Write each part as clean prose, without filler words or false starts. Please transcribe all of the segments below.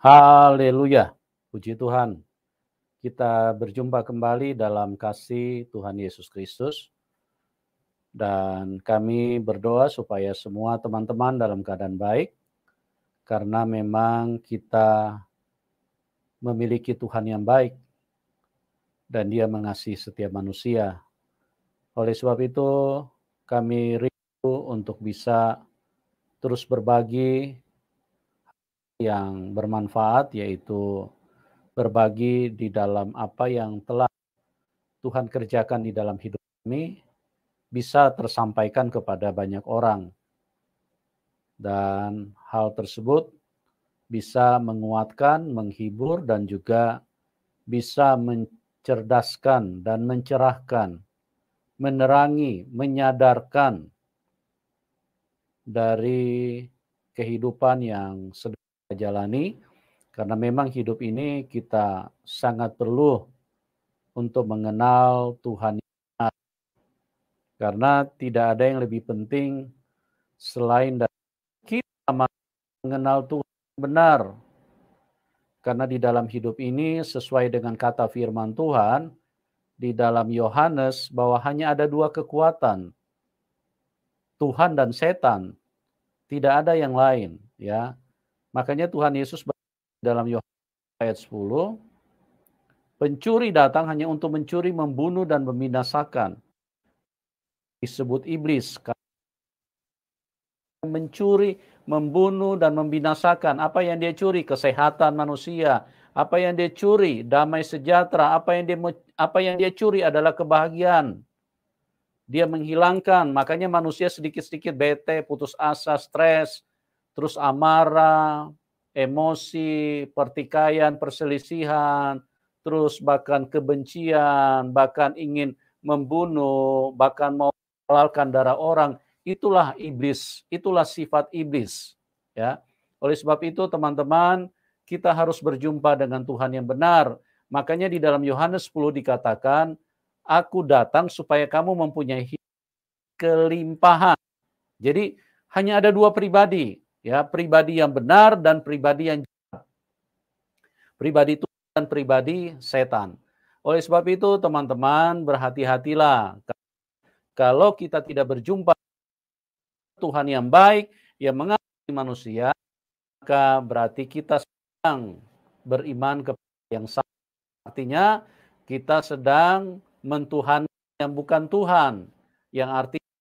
Haleluya, puji Tuhan. Kita berjumpa kembali dalam kasih Tuhan Yesus Kristus. Dan kami berdoa supaya semua teman-teman dalam keadaan baik. Karena memang kita memiliki Tuhan yang baik. Dan Dia mengasihi setiap manusia. Oleh sebab itu kami rindu untuk bisa terus berbagi yang bermanfaat, yaitu berbagi di dalam apa yang telah Tuhan kerjakan di dalam hidup kami, bisa tersampaikan kepada banyak orang. Dan hal tersebut bisa menguatkan, menghibur, dan juga bisa mencerdaskan dan mencerahkan, menerangi, menyadarkan dari kehidupan yang sedang kita jalani. Karena memang hidup ini kita sangat perlu untuk mengenal Tuhan. Karena tidak ada yang lebih penting selain dari kita mengenal Tuhan benar. Karena di dalam hidup ini sesuai dengan kata firman Tuhan di dalam Yohanes bahwa hanya ada dua kekuatan, Tuhan dan setan. Tidak ada yang lain, ya. Makanya Tuhan Yesus dalam Yohanes ayat 10, pencuri datang hanya untuk mencuri, membunuh dan membinasakan. Disebut iblis, mencuri, membunuh dan membinasakan. Apa yang dia curi? Kesehatan manusia. Apa yang dia curi? Damai sejahtera. Apa yang dia curi adalah kebahagiaan. Dia menghilangkan, makanya manusia sedikit-sedikit bete, putus asa, stres, terus amarah, emosi, pertikaian, perselisihan, terus bahkan kebencian, bahkan ingin membunuh, bahkan mau menghalalkan darah orang. Itulah iblis, itulah sifat iblis, ya. Oleh sebab itu teman-teman, kita harus berjumpa dengan Tuhan yang benar. Makanya di dalam Yohanes 10 dikatakan, aku datang supaya kamu mempunyai kelimpahan. Jadi hanya ada dua pribadi, ya, pribadi yang benar dan pribadi yang jahat. Pribadi Tuhan dan pribadi setan. Oleh sebab itu teman-teman berhati-hatilah. Kalau kita tidak berjumpa Tuhan yang baik, yang mengasihi manusia, maka berarti kita sedang beriman kepada yang salah. Artinya kita sedang mentuhan yang bukan Tuhan. Yang artinya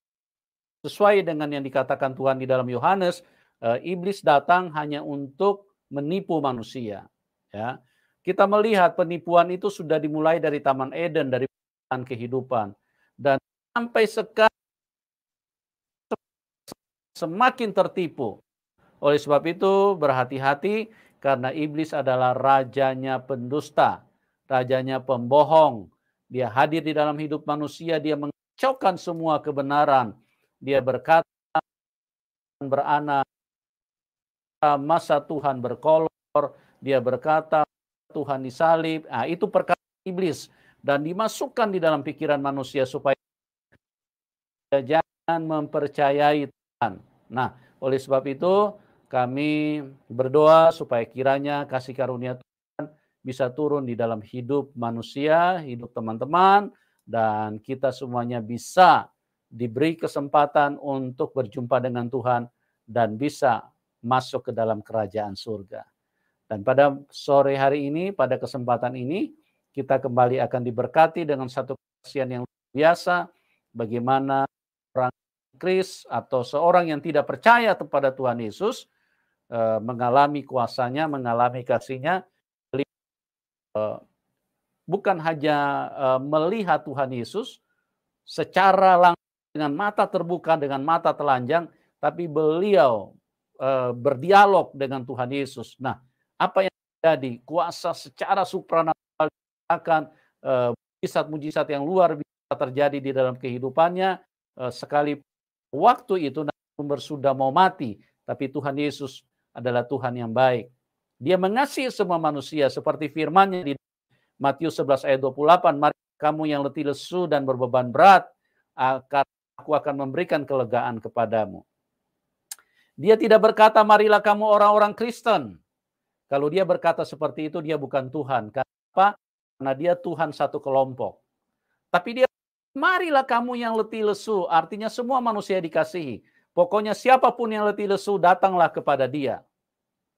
sesuai dengan yang dikatakan Tuhan di dalam Yohanes, iblis datang hanya untuk menipu manusia. Ya. Kita melihat penipuan itu sudah dimulai dari Taman Eden, dari kehidupan. Dan sampai sekarang semakin tertipu. Oleh sebab itu berhati-hati karena iblis adalah rajanya pendusta, rajanya pembohong. Dia hadir di dalam hidup manusia, dia mengacaukan semua kebenaran. Dia berkata beranak, masa Tuhan berkolor, dia berkata Tuhan disalib. Nah, itu perkara iblis dan dimasukkan di dalam pikiran manusia supaya jangan mempercayai Tuhan. Nah, oleh sebab itu kami berdoa supaya kiranya kasih karunia Tuhan bisa turun di dalam hidup manusia, hidup teman-teman, dan kita semuanya bisa diberi kesempatan untuk berjumpa dengan Tuhan dan bisa masuk ke dalam kerajaan surga. Dan pada sore hari ini, pada kesempatan ini, kita kembali akan diberkati dengan satu kesaksian yang luar biasa, bagaimana orang Kris atau seorang yang tidak percaya kepada Tuhan Yesus mengalami kuasanya, mengalami kasihnya, bukan hanya melihat Tuhan Yesus secara langsung dengan mata terbuka, dengan mata telanjang, tapi beliau berdialog dengan Tuhan Yesus. Nah, apa yang terjadi? Kuasa secara supranatural akan mujizat-mujizat yang luar biasa terjadi di dalam kehidupannya, sekali waktu itu narasumber sudah mau mati, tapi Tuhan Yesus adalah Tuhan yang baik. Dia mengasihi semua manusia seperti firman-Nya di Matius 11 ayat 28, mari kamu yang letih lesu dan berbeban berat, aku akan memberikan kelegaan kepadamu. Dia tidak berkata marilah kamu orang-orang Kristen, Kalau dia berkata seperti itu, dia bukan Tuhan. Kenapa? Karena dia Tuhan satu kelompok. Tapi dia, marilah kamu yang letih lesu, artinya semua manusia dikasihi. Pokoknya siapapun yang letih lesu, datanglah kepada dia.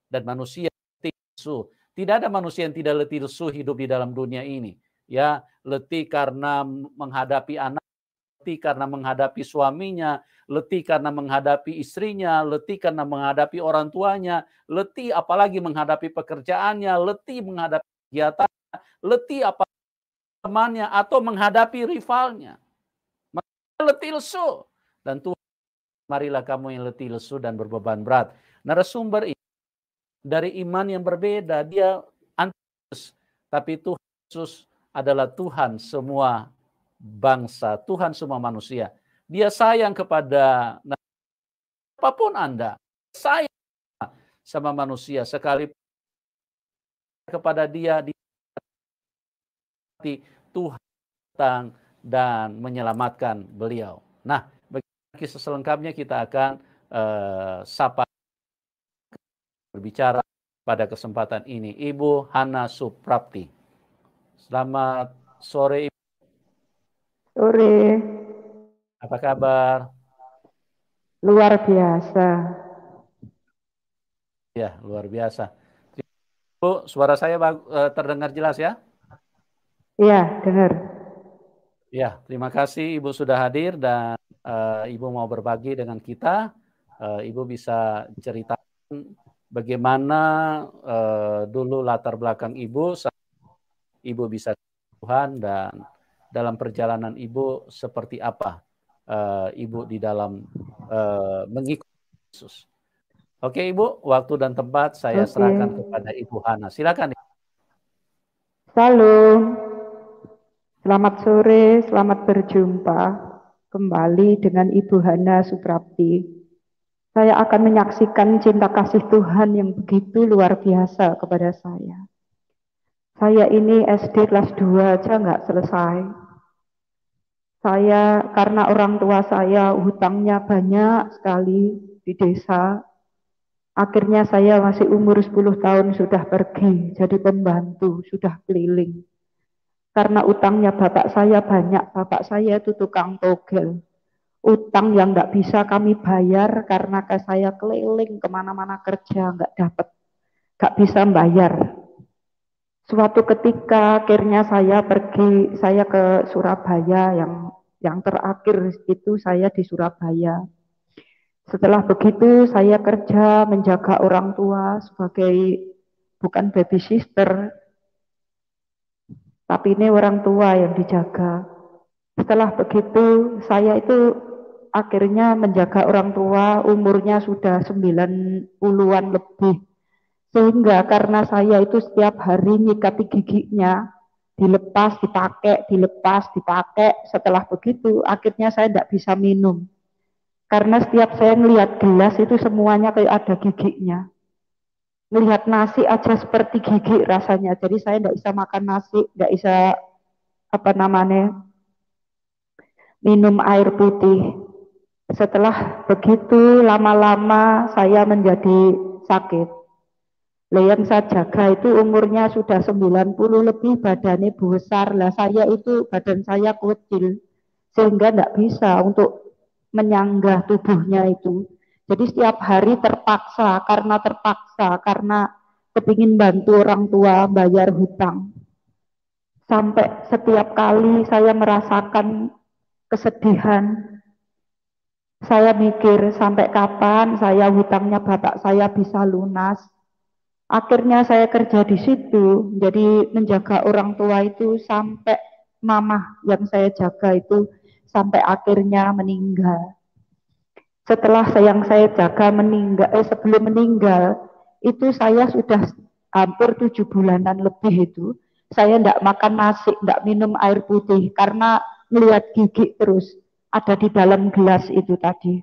Dan manusia letih lesu. Tidak ada manusia yang tidak letih lesu hidup di dalam dunia ini. Ya, letih karena menghadapi anak, letih karena menghadapi suaminya, letih karena menghadapi istrinya, letih karena menghadapi orang tuanya, letih apalagi menghadapi pekerjaannya, letih menghadapi kegiatannya, letih apa temannya atau menghadapi rivalnya. Letih lesu. Dan Tuhan, marilah kamu yang letih lesu dan berbeban berat. Narasumber ini dari iman yang berbeda, dia anti-Yesus, tapi Tuhan Yesus adalah Tuhan semua bangsa, Tuhan semua manusia. Dia sayang kepada apapun Anda, sayang sama manusia, sekali kepada dia di Tuhan datang dan menyelamatkan beliau. Nah, bagi selengkapnya kita akan sapa berbicara pada kesempatan ini Ibu Hana Suprapti. Selamat sore Ibu. Sore. Apa kabar? Luar biasa. Ya, luar biasa. Bu, suara saya terdengar jelas ya? Iya, dengar. Ya, terima kasih Ibu sudah hadir dan Ibu mau berbagi dengan kita. Ibu bisa ceritakan bagaimana dulu latar belakang Ibu, Ibu bisa Tuhan dan dalam perjalanan Ibu seperti apa Ibu di dalam mengikuti Yesus. Oke Ibu, waktu dan tempat saya serahkan kepada Ibu Hana. Silakan. Salam. Selamat sore, selamat berjumpa kembali dengan Ibu Hana Suprapti. Saya akan menyaksikan cinta kasih Tuhan yang begitu luar biasa kepada saya. Saya ini SD kelas 2 aja nggak selesai. Saya karena orang tua saya hutangnya banyak sekali di desa. Akhirnya saya masih umur 10 tahun sudah pergi jadi pembantu, sudah keliling. Karena utangnya bapak saya banyak, bapak saya itu tukang togel. Utang yang nggak bisa kami bayar karena saya keliling kemana-mana kerja, nggak dapat, nggak bisa bayar. Suatu ketika akhirnya saya pergi, saya ke Surabaya, yang terakhir itu saya di Surabaya. Setelah begitu saya kerja menjaga orang tua sebagai bukan baby sister, tapi ini orang tua yang dijaga. Setelah begitu saya itu akhirnya menjaga orang tua umurnya sudah 90-an lebih. Sehingga karena saya itu setiap hari nyikati giginya, dilepas, dipakai. Setelah begitu akhirnya saya tidak bisa minum. Karena setiap saya melihat gelas itu semuanya kayak ada giginya. Melihat nasi aja seperti gigi rasanya. Jadi saya tidak bisa makan nasi, tidak bisa minum air putih. Setelah begitu lama-lama saya menjadi sakit. Yang saya jaga itu umurnya sudah 90 lebih, badannya besar. Lah saya itu badan saya kecil sehingga tidak bisa untuk menyanggah tubuhnya itu. Jadi setiap hari terpaksa karena kepingin bantu orang tua bayar hutang. Sampai setiap kali saya merasakan kesedihan, saya mikir sampai kapan saya hutangnya bapak saya bisa lunas. Akhirnya saya kerja di situ, jadi menjaga orang tua itu sampai mamah yang saya jaga itu sampai akhirnya meninggal. Setelah yang saya jaga sebelum meninggal, itu saya sudah hampir 7 bulanan lebih itu, saya tidak makan nasi, tidak minum air putih, karena melihat gigi terus ada di dalam gelas itu tadi.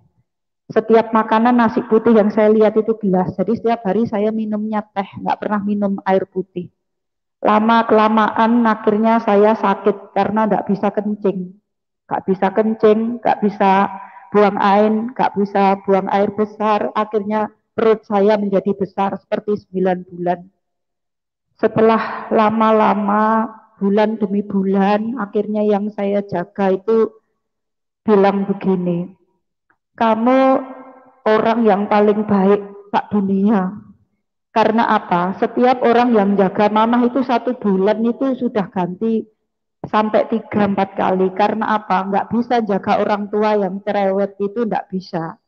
Setiap makanan nasi putih yang saya lihat itu gelas, jadi setiap hari saya minumnya teh, nggak pernah minum air putih. Lama-kelamaan akhirnya saya sakit karena nggak bisa kencing, nggak bisa buang air besar, akhirnya perut saya menjadi besar seperti 9 bulan. Setelah lama-lama, bulan demi bulan, akhirnya yang saya jaga itu bilang begini, kamu orang yang paling baik Pak dunia. Karena apa? Setiap orang yang jaga mamah itu 1 bulan itu sudah ganti sampai 3-4 kali. Karena apa? Nggak bisa jaga orang tua yang cerewet itu, nggak bisa.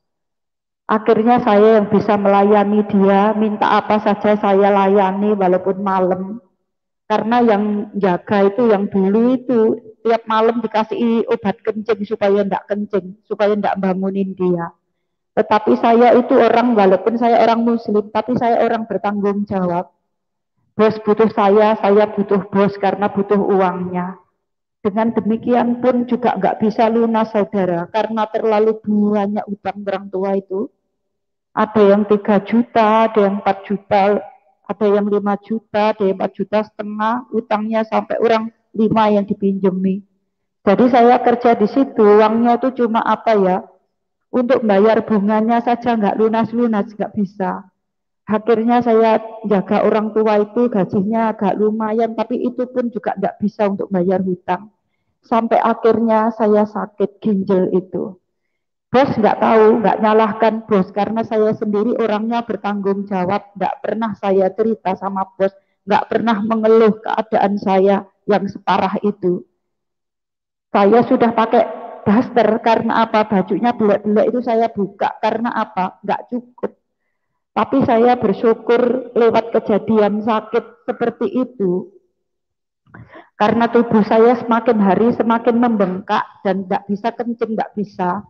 Akhirnya saya yang bisa melayani dia, minta apa saja saya layani walaupun malam. Karena yang jaga itu, yang dulu itu tiap malam dikasih obat kencing supaya enggak kencing, supaya enggak bangunin dia. Tetapi saya itu orang, walaupun saya orang muslim, tapi saya orang bertanggung jawab. Bos butuh saya butuh bos karena butuh uangnya. Dengan demikian pun juga enggak bisa lunas saudara, karena terlalu banyak utang orang tua itu. Ada yang 3 juta, ada yang 4 juta, ada yang 5 juta, ada yang 4,5 juta, utangnya sampai orang 5 yang dipinjemi. Jadi saya kerja di situ, uangnya itu cuma apa ya, untuk bayar bunganya saja nggak lunas-lunas, nggak bisa. Akhirnya saya jaga orang tua itu gajinya agak lumayan, tapi itu pun juga nggak bisa untuk bayar hutang. Sampai akhirnya saya sakit ginjal itu. Bos nggak tahu, nggak nyalahkan bos, karena saya sendiri orangnya bertanggung jawab, nggak pernah saya cerita sama bos, nggak pernah mengeluh keadaan saya yang separah itu. Saya sudah pakai daster karena apa? Bajunya belek-belek itu saya buka karena apa? Nggak cukup. Tapi saya bersyukur lewat kejadian sakit seperti itu, karena tubuh saya semakin hari semakin membengkak dan nggak bisa kencing, nggak bisa.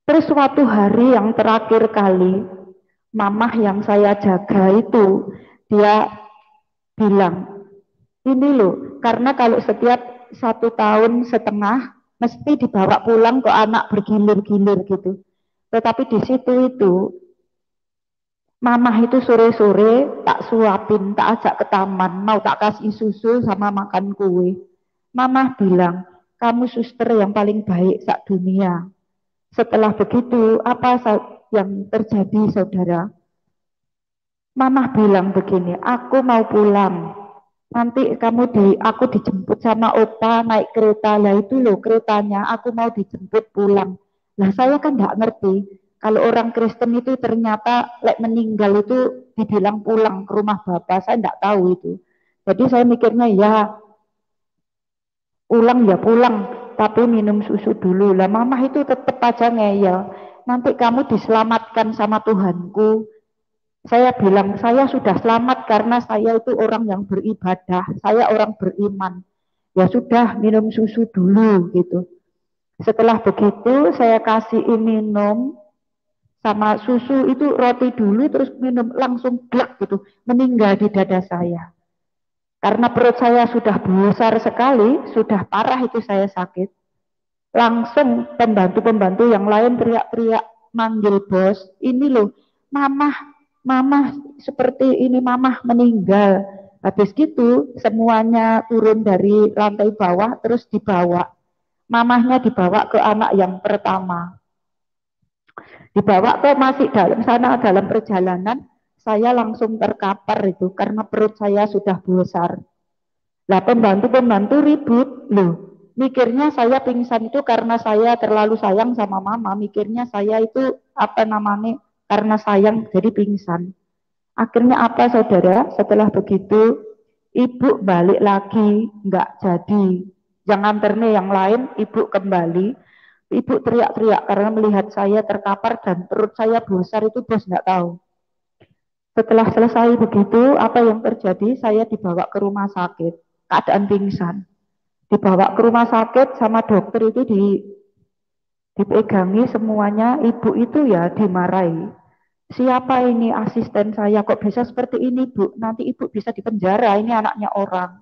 Terus suatu hari yang terakhir kali, mamah yang saya jaga itu, dia bilang, ini loh, karena kalau setiap 1,5 tahun mesti dibawa pulang ke anak bergilir-gilir gitu. Tetapi di situ itu, mamah itu sore-sore tak suapin, tak ajak ke taman, mau tak kasih susu sama makan kue. Mamah bilang, kamu suster yang paling baik sak dunia. Setelah begitu, apa yang terjadi saudara? Mamah bilang begini, aku mau pulang. Nanti aku dijemput sama opa naik kereta. Lah itu loh keretanya, aku mau dijemput pulang. Lah saya kan nggak ngerti. Kalau orang Kristen itu ternyata meninggal itu dibilang pulang ke rumah bapak, saya nggak tahu itu. Jadi saya mikirnya ya pulang ya pulang, tapi minum susu dulu. Lah mamah itu tetap aja ngeyel. Nanti kamu diselamatkan sama Tuhanku. Saya bilang, saya sudah selamat karena saya itu orang yang beribadah. Saya orang beriman. Ya sudah, minum susu dulu gitu. Setelah begitu, saya kasih minum sama susu itu roti dulu, terus minum langsung blek gitu. Meninggal di dada saya. Karena perut saya sudah besar sekali, sudah parah itu saya sakit. Langsung pembantu-pembantu yang lain teriak-teriak manggil bos, ini loh, mamah seperti ini, mamah meninggal. Habis gitu semuanya turun dari lantai bawah terus dibawa. Mamahnya dibawa ke anak yang pertama. Dibawa ke masih dalam sana, dalam perjalanan saya langsung terkapar itu karena perut saya sudah besar. Lah pembantu-pembantu ribut, loh mikirnya saya pingsan itu karena saya terlalu sayang sama mama, mikirnya saya itu apa namanya karena sayang jadi pingsan. Akhirnya apa saudara, setelah begitu ibu balik lagi, nggak jadi. Jangan terne yang lain, ibu kembali. Ibu teriak-teriak karena melihat saya terkapar dan perut saya besar itu bos nggak tahu. Setelah selesai begitu, apa yang terjadi? Saya dibawa ke rumah sakit, keadaan pingsan. Dibawa ke rumah sakit sama dokter itu dipegangi semuanya, ibu itu ya dimarahi. Siapa ini asisten saya, kok bisa seperti ini bu? Nanti ibu bisa dipenjara, ini anaknya orang.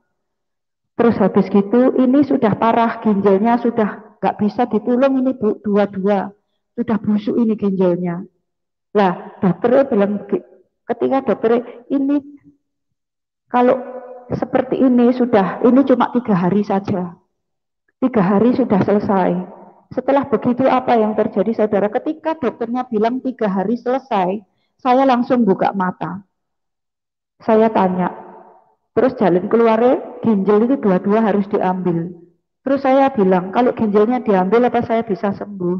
Terus habis gitu, ini sudah parah, ginjalnya sudah nggak bisa ditolong ini bu, dua-dua. Sudah busuk ini ginjalnya. Lah, dokternya bilang, ketika dokternya, ini kalau seperti ini sudah, ini cuma 3 hari saja. 3 hari sudah selesai. Setelah begitu apa yang terjadi saudara? Ketika dokternya bilang 3 hari selesai, saya langsung buka mata. Saya tanya, Terus jalan keluarnya ginjal itu dua-dua harus diambil. Terus saya bilang, kalau ginjalnya diambil apa saya bisa sembuh?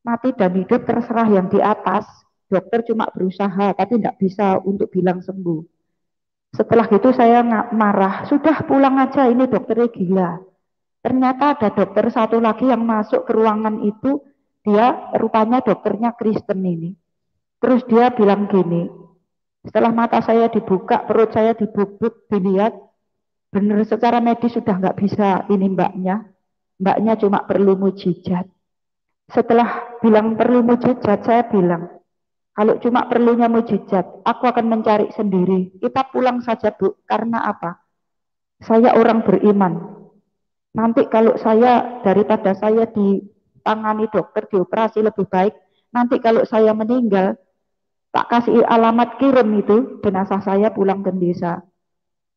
Mati dan hidup terserah yang di atas. Dokter cuma berusaha, tapi tidak bisa untuk bilang sembuh. Setelah itu saya marah, sudah pulang aja, ini dokternya gila. Ternyata ada dokter satu lagi yang masuk ke ruangan itu, dia rupanya dokternya Kristen ini. Terus dia bilang gini, setelah mata saya dibuka, perut saya dibubuk, dilihat, benar secara medis sudah nggak bisa ini mbaknya cuma perlu mujizat. Setelah bilang perlu mujizat, saya bilang, kalau cuma perlunya mujizat, aku akan mencari sendiri. Kita pulang saja Bu, karena apa? Saya orang beriman. Nanti kalau saya, daripada saya ditangani dokter, dioperasi lebih baik, nanti kalau saya meninggal, tak kasih alamat kirim itu, jenazah saya pulang ke desa.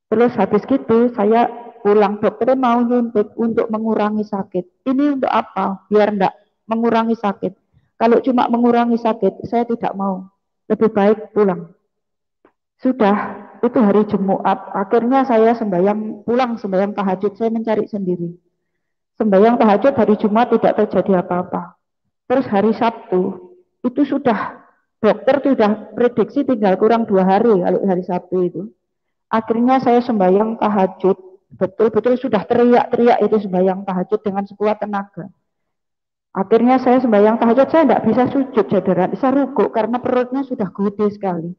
Terus habis gitu, saya pulang, dokternya mau nyuntik untuk mengurangi sakit. Ini untuk apa? Biar enggak mengurangi sakit. Kalau cuma mengurangi sakit, saya tidak mau. Lebih baik pulang. Sudah, itu hari Jumat. Akhirnya saya pulang sembahyang tahajud, saya mencari sendiri. Sembahyang tahajud hari Jumat tidak terjadi apa-apa. Terus hari Sabtu, itu sudah, dokter sudah prediksi tinggal kurang 2 hari kalau hari Sabtu itu. Akhirnya saya sembahyang tahajud, betul-betul sudah teriak-teriak itu sembahyang tahajud dengan sekuat tenaga. Akhirnya saya sembahyang tahajud, saya tidak bisa sujud, saudara, bisa rukuk karena perutnya sudah gede sekali.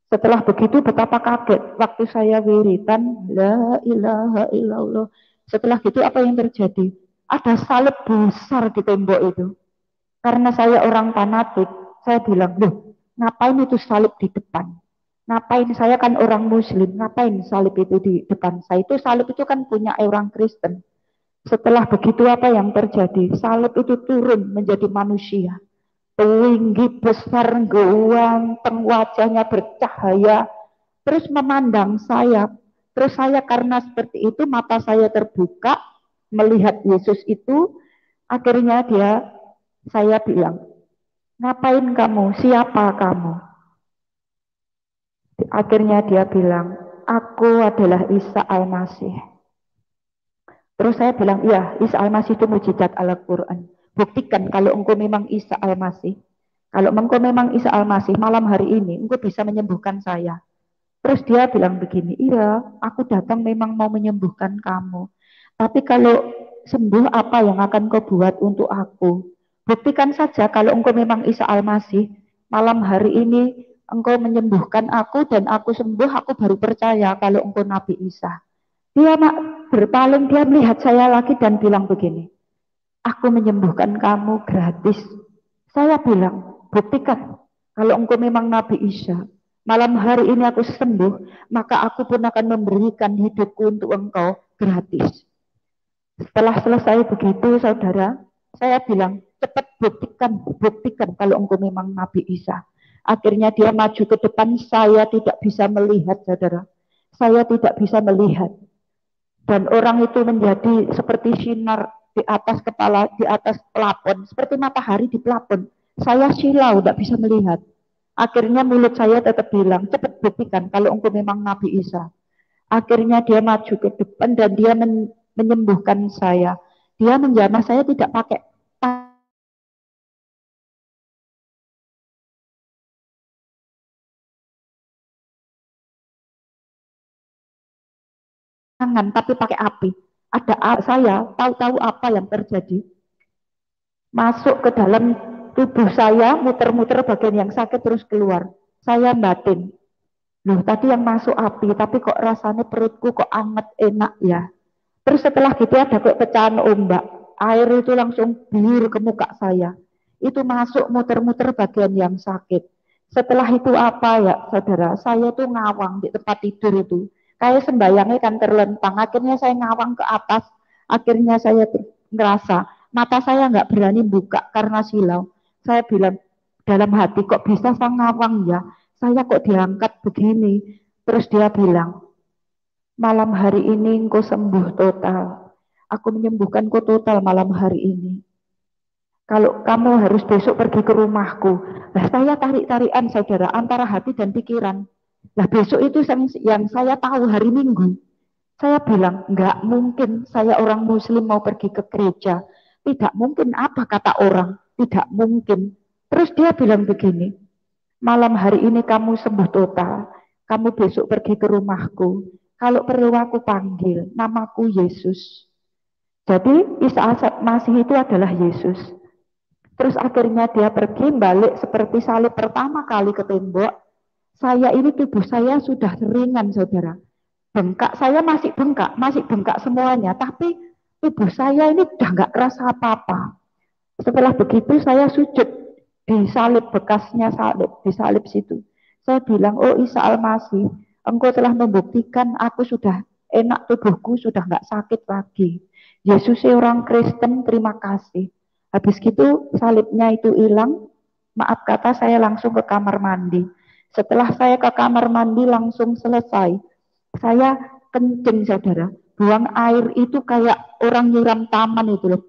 Setelah begitu betapa kaget waktu saya wiritan, la ilaha illallah. Setelah itu apa yang terjadi? Ada salib besar di tembok itu. Karena saya orang fanatik, saya bilang, loh, ngapain itu salib di depan? Ngapain, saya kan orang muslim, ngapain salib itu di depan saya? Itu salib itu kan punya orang Kristen. Setelah begitu apa yang terjadi? Salib itu turun menjadi manusia. Tinggi, besar, ganteng, wajahnya bercahaya, terus memandang saya. Terus saya karena seperti itu, mata saya terbuka, melihat Yesus itu, akhirnya saya bilang, ngapain kamu? Siapa kamu? Akhirnya dia bilang, aku adalah Isa Al-Masih. Terus saya bilang, iya, Isa Al-Masih itu mujizat Al-Quran. Buktikan kalau engkau memang Isa Al-Masih. Kalau engkau memang Isa Al-Masih, malam hari ini engkau bisa menyembuhkan saya. Terus dia bilang begini, iya, aku datang memang mau menyembuhkan kamu. Tapi kalau sembuh apa yang akan kau buat untuk aku? Buktikan saja kalau engkau memang Isa Al-Masih, malam hari ini engkau menyembuhkan aku dan aku sembuh, aku baru percaya kalau engkau Nabi Isa. Dia berpaling, dia melihat saya lagi dan bilang begini, aku menyembuhkan kamu gratis. Saya bilang, buktikan kalau engkau memang Nabi Isa. Malam hari ini aku sembuh, maka aku pun akan memberikan hidupku untuk engkau gratis. Setelah selesai begitu, saudara, saya bilang, cepat buktikan kalau engkau memang Nabi Isa. Akhirnya dia maju ke depan, saya tidak bisa melihat, saudara. Saya tidak bisa melihat. Dan orang itu menjadi seperti sinar di atas kepala, di atas pelapon, seperti matahari di pelapon. Saya silau, tidak bisa melihat. Akhirnya mulut saya tetap bilang, cepat buktikan kalau engkau memang Nabi Isa. Akhirnya dia maju ke depan dan dia menyembuhkan saya. Dia menjamah saya tidak pakai tangan, tapi pakai api. Ada saya tahu-tahu apa yang terjadi. Masuk ke dalam tubuh saya, muter-muter bagian yang sakit terus keluar. Saya batin. Loh, tadi yang masuk api, tapi kok rasanya perutku kok anget, enak ya. Terus setelah gitu ada kayak pecahan ombak. Air itu langsung biur ke muka saya. Itu masuk muter-muter bagian yang sakit. Setelah itu apa ya, saudara? Saya tuh ngawang di tempat tidur itu. Kayak sembayangnya kan terlentang. Akhirnya saya ngawang ke atas. Akhirnya saya ngerasa mata saya nggak berani buka karena silau. Saya bilang dalam hati, kok bisa saya ngawang ya? Saya kok diangkat begini? Terus dia bilang, malam hari ini engkau sembuh total. Aku menyembuhkan kau total malam hari ini. Kalau kamu harus besok pergi ke rumahku. Nah, saya tarik-tarikan, saudara, antara hati dan pikiran. Nah besok itu yang saya tahu hari Minggu, saya bilang, nggak mungkin saya orang Muslim mau pergi ke gereja. Tidak mungkin, apa kata orang? Tidak mungkin. Terus dia bilang begini, malam hari ini kamu sembuh total. Kamu besok pergi ke rumahku. Kalau perlu aku panggil, namaku Yesus. Jadi Isa Masih itu adalah Yesus. Terus akhirnya dia pergi balik seperti salib pertama kali ke tembok. Saya ini tubuh saya sudah ringan saudara. Bengkak saya masih bengkak semuanya. Tapi tubuh saya ini udah nggak kerasa apa-apa. Setelah begitu saya sujud di salib bekasnya salib di salib situ. Saya bilang, oh Isa Al-Masih, engkau telah membuktikan aku sudah enak, tubuhku sudah nggak sakit lagi. Yesus orang Kristen, terima kasih. Habis gitu salibnya itu hilang, maaf kata saya langsung ke kamar mandi. Setelah saya ke kamar mandi langsung selesai, saya kencing saudara, buang air itu kayak orang nyiram taman itu loh,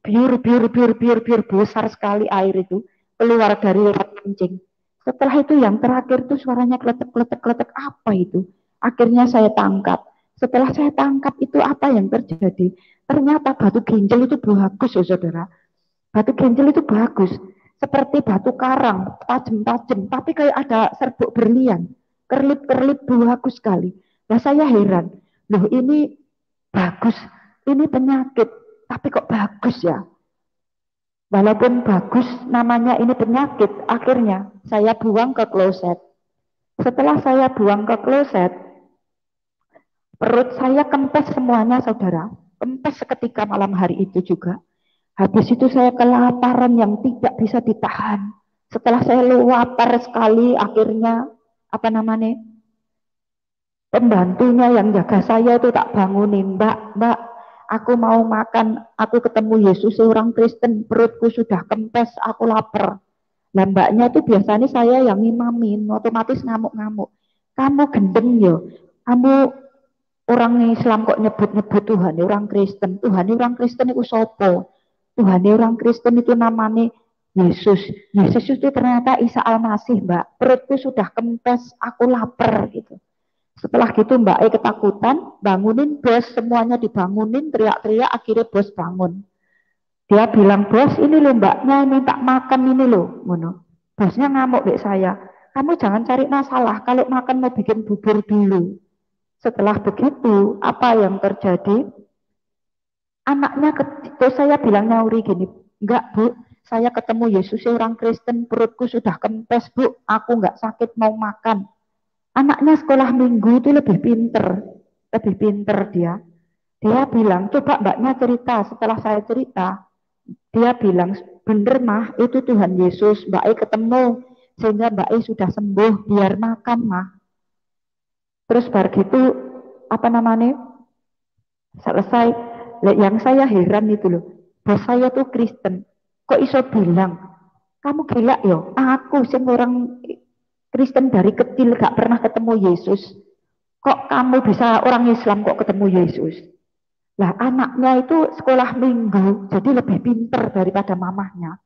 biur besar sekali air itu keluar dari lewat kencing. Setelah itu yang terakhir itu suaranya kletek apa itu? Akhirnya saya tangkap. Setelah saya tangkap itu apa yang terjadi? Ternyata batu ginjal itu bagus ya saudara. Batu ginjal itu bagus. Seperti batu karang, tajam-tajam. Tapi kayak ada serbuk berlian. Kerlip-kerlip bagus sekali. Nah saya heran. Loh ini bagus. Ini penyakit. Tapi kok bagus ya? Walaupun bagus namanya ini penyakit. Akhirnya saya buang ke kloset. Setelah saya buang ke kloset, perut saya kempes semuanya saudara. Kempes seketika malam hari itu juga. Habis itu saya kelaparan yang tidak bisa ditahan. Setelah saya lapar sekali, akhirnya pembantunya yang jaga saya itu tak bangunin, Mbak, aku mau makan, aku ketemu Yesus seorang Kristen, perutku sudah kempes, aku lapar. Nah mbaknya itu biasanya saya yang ngimamin, otomatis ngamuk-ngamuk. Kamu gendeng ya, kamu orang Islam kok nyebut-nyebut Tuhan orang Kristen. Tuhan orang Kristen itu sopo? Tuhan orang Kristen itu namanya Yesus. Yesus itu ternyata Isa Al-Masih, Mbak. Perutku sudah kempes, aku lapar gitu. Setelah gitu Mbak E ketakutan, bangunin bos, semuanya dibangunin, teriak-teriak, akhirnya bos bangun. Dia bilang, bos ini loh mbaknya minta makan ini loh. Bosnya ngamuk dek saya, kamu jangan cari masalah, kalau makan mau bikin bubur dulu. Setelah begitu, apa yang terjadi? Anaknya, terus saya bilang nyauri gini, enggak bu, saya ketemu Yesus orang Kristen, perutku sudah kempes bu, aku enggak sakit mau makan. Anaknya sekolah minggu itu lebih pinter dia. Dia bilang, coba mbaknya cerita, setelah saya cerita, dia bilang, bener mah, itu Tuhan Yesus, mbak E ketemu, sehingga mbak E sudah sembuh, biar makan mah. Terus bar gitu, selesai, yang saya heran itu loh, bos saya tuh Kristen, kok iso bilang, kamu gila yo, aku sing orang Kristen dari kecil gak pernah ketemu Yesus, kok kamu bisa orang Islam kok ketemu Yesus? Lah anaknya itu sekolah minggu, jadi lebih pinter daripada mamahnya.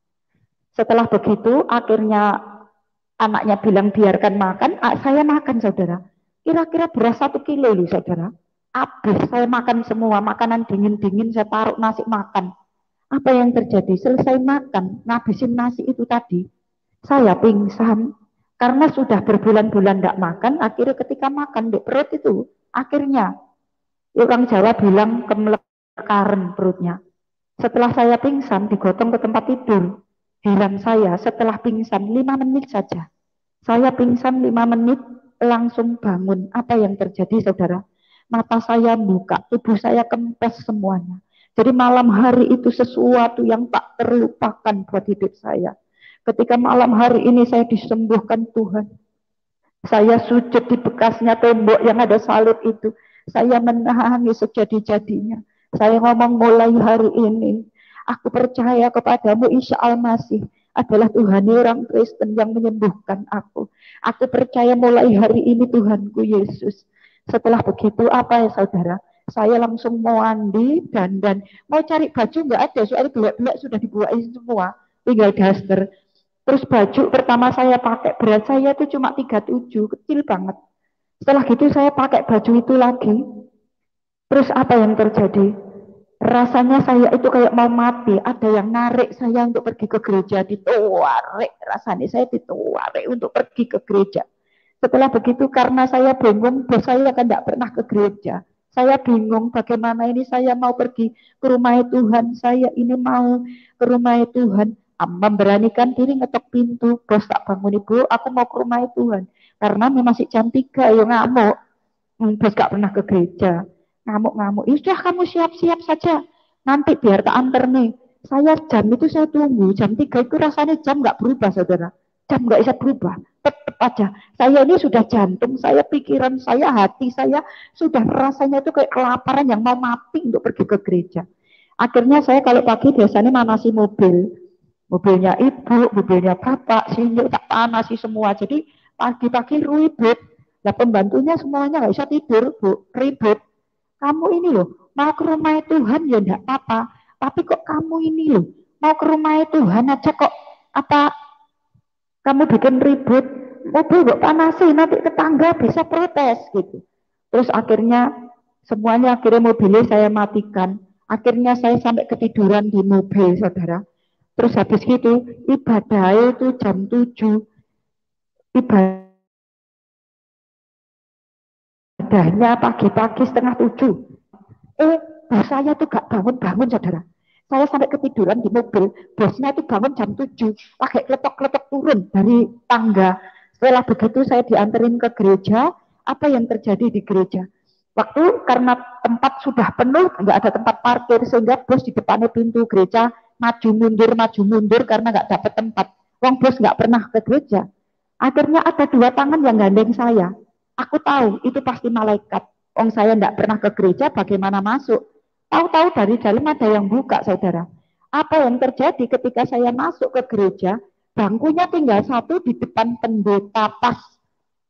Setelah begitu, akhirnya anaknya bilang biarkan makan, saya makan saudara. Kira-kira beras 1 kilo loh saudara. Habis saya makan semua, makanan dingin-dingin saya taruh nasi makan. Apa yang terjadi? Selesai makan, ngabisin nasi itu tadi, saya pingsan. Karena sudah berbulan-bulan tidak makan, akhirnya ketika makan di perut itu, akhirnya orang Jawa bilang kemelekaran perutnya. Setelah saya pingsan, digotong ke tempat tidur. Heran saya, setelah pingsan 5 menit saja. Saya pingsan 5 menit, langsung bangun. Apa yang terjadi saudara? Mata saya buka, tubuh saya kempes semuanya. Jadi malam hari itu sesuatu yang tak terlupakan buat hidup saya. Ketika malam hari ini saya disembuhkan Tuhan. Saya sujud di bekasnya tembok yang ada salib itu. Saya menangis sejadi-jadinya. Saya ngomong mulai hari ini, aku percaya kepadamu Isa Al-Masih adalah Tuhan orang Kristen yang menyembuhkan aku. Aku percaya mulai hari ini Tuhanku Yesus. Setelah begitu apa ya saudara? Saya langsung mau mandi dan mau cari baju nggak ada, soalnya gelap-gelap sudah dibuahin semua, tinggal daster. Terus baju pertama saya pakai, berat saya itu cuma 37, kecil banget. Setelah gitu saya pakai baju itu lagi. Terus apa yang terjadi? Rasanya saya itu kayak mau mati. Ada yang narik saya untuk pergi ke gereja, ditarik. Rasanya saya ditarik untuk pergi ke gereja. Setelah begitu karena saya bingung, bos saya kan tidak pernah ke gereja. Saya bingung bagaimana ini saya mau pergi ke rumah Tuhan. Saya ini mau ke rumah Tuhan. Memberanikan diri ngetok pintu. Bos tak bangun, ibu, aku mau ke rumah Tuhan. Karena memang masih jam 3, ya ngamuk. Bos gak pernah ke gereja. Ngamuk-ngamuk. Ya sudah, kamu siap-siap saja. Nanti biar tak antar nih. Saya jam itu saya tunggu. Jam 3 itu rasanya jam gak berubah, saudara. Jam gak bisa berubah. Tetap aja. Saya ini sudah jantung, saya pikiran, saya hati, saya sudah rasanya itu kayak kelaparan yang mau mati untuk pergi ke gereja. Akhirnya saya kalau pagi biasanya manasi mobil. Mobilnya ibu, mobilnya bapak, sini tak panasi semua. Jadi pagi-pagi ribut. Nah pembantunya semuanya nggak bisa tidur, Bu. Ribut. Kamu ini loh, mau ke rumah Tuhan ya enggak apa-apa. Tapi kok kamu ini loh, mau ke rumah Tuhan aja kok apa kamu bikin ribut. Mobil kok panasi, nanti tetangga bisa protes gitu. Terus akhirnya mobilnya saya matikan. Akhirnya saya sampai ketiduran di mobil, saudara. Terus habis gitu, ibadah itu jam 7. Ibadahnya pagi-pagi setengah 7. Bos saya tuh gak bangun-bangun, saudara. Saya sampai ketiduran di mobil. Bosnya itu bangun jam 7. Pakai kletok-kletok turun dari tangga. Setelah begitu saya dianterin ke gereja. Apa yang terjadi di gereja? Waktu karena tempat sudah penuh, nggak ada tempat parkir, sehingga bos di depannya pintu gereja maju mundur karena nggak dapat tempat. Wong bos nggak pernah ke gereja. Akhirnya ada 2 tangan yang gandeng saya. Aku tahu itu pasti malaikat. Wong saya nggak pernah ke gereja, bagaimana masuk? Tahu-tahu dari dalam ada yang buka, saudara. Apa yang terjadi ketika saya masuk ke gereja? Bangkunya tinggal 1 di depan pendeta pas.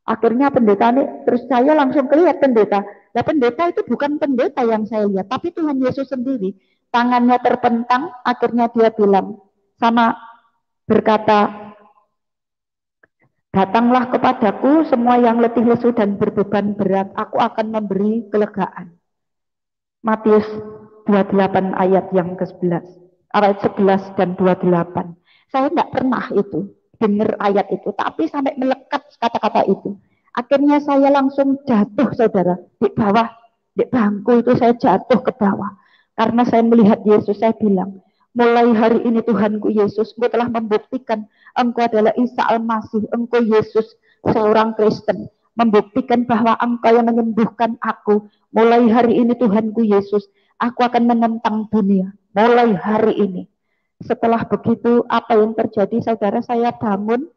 Akhirnya pendeta ini, terus saya langsung lihat pendeta. Nah pendeta itu bukan pendeta yang saya lihat, tapi Tuhan Yesus sendiri. Tangannya terpentang, akhirnya dia bilang, berkata, datanglah kepadaku semua yang letih lesu dan berbeban berat, aku akan memberi kelegaan. Matius 28 ayat yang ke-11. Ayat 11 dan 28. Saya tidak pernah itu dengar ayat itu, tapi sampai melekat kata-kata itu. Akhirnya saya langsung jatuh, saudara, di bawah, di bangku itu saya jatuh ke bawah. Karena saya melihat Yesus, saya bilang, mulai hari ini Tuhanku Yesus, Engkau telah membuktikan Engkau adalah Isa Al-Masih, Engkau Yesus, seorang Kristen. Membuktikan bahwa Engkau yang menyembuhkan aku. Mulai hari ini Tuhanku Yesus, aku akan menentang dunia. Mulai hari ini. Setelah begitu, apa yang terjadi, saudara? Saya bangun,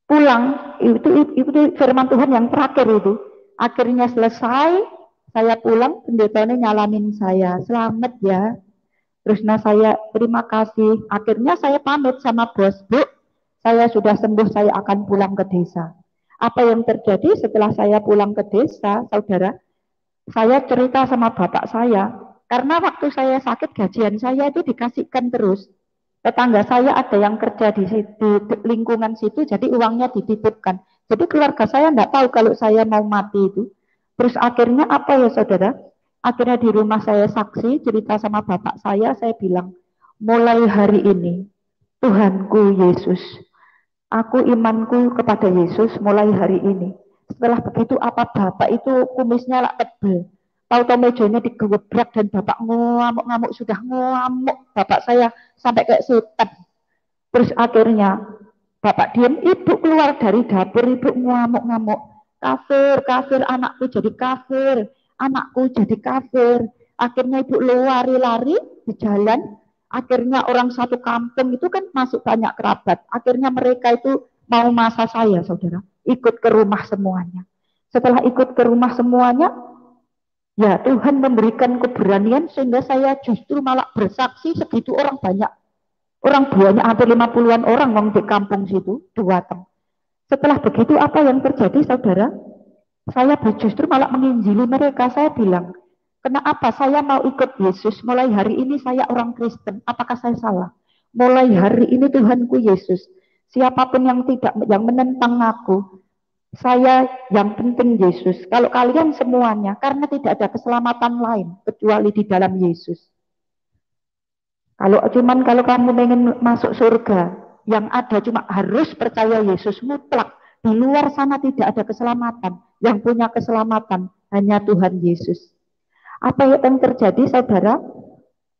pulang. Itu firman Tuhan yang terakhir itu. Akhirnya selesai, saya pulang, pendetanya nyalamin saya. Selamat ya. Terus saya terima kasih. Akhirnya saya pamit sama bos, Bu, saya sudah sembuh, saya akan pulang ke desa. Apa yang terjadi setelah saya pulang ke desa, saudara? Saya cerita sama bapak saya, karena waktu saya sakit gajian saya itu dikasihkan terus. Tetangga saya ada yang kerja di lingkungan situ, jadi uangnya dititipkan. Jadi keluarga saya tidak tahu kalau saya mau mati itu. Terus akhirnya apa ya saudara? Akhirnya di rumah saya saksi, cerita sama bapak saya bilang, mulai hari ini, Tuhanku Yesus, aku imanku kepada Yesus mulai hari ini. Setelah begitu apa bapak itu kumisnya lah tebel. Tahu-tahu mejanya digebrak dan bapak ngamuk-ngamuk, sudah ngamuk. Bapak saya sampai kayak setan. Terus akhirnya bapak diam, ibu keluar dari dapur, ibu ngamuk-ngamuk. Kafir, kafir, anakku jadi kafir. Anakku jadi kafir. Akhirnya ibu lari-lari di jalan. Akhirnya orang satu kampung itu kan masuk banyak kerabat. Akhirnya mereka itu mau masa saya, saudara. Ikut ke rumah semuanya. Setelah ikut ke rumah semuanya, ya Tuhan memberikan keberanian sehingga saya justru malah bersaksi segitu orang banyak. Orang banyak, hampir 50-an orang di kampung situ, datang. Setelah begitu apa yang terjadi, saudara? Saya justru malah menginjili mereka. Saya bilang, kenapa saya mau ikut Yesus? Mulai hari ini saya orang Kristen. Apakah saya salah? Mulai hari ini Tuhanku Yesus, Siapapun yang menentang aku, saya yang penting Yesus. Kalau kalian semuanya, karena tidak ada keselamatan lain kecuali di dalam Yesus. Kalau kamu ingin masuk surga, yang ada cuma harus percaya Yesus mutlak. Di luar sana tidak ada keselamatan. Yang punya keselamatan hanya Tuhan Yesus. Apa yang terjadi, saudara?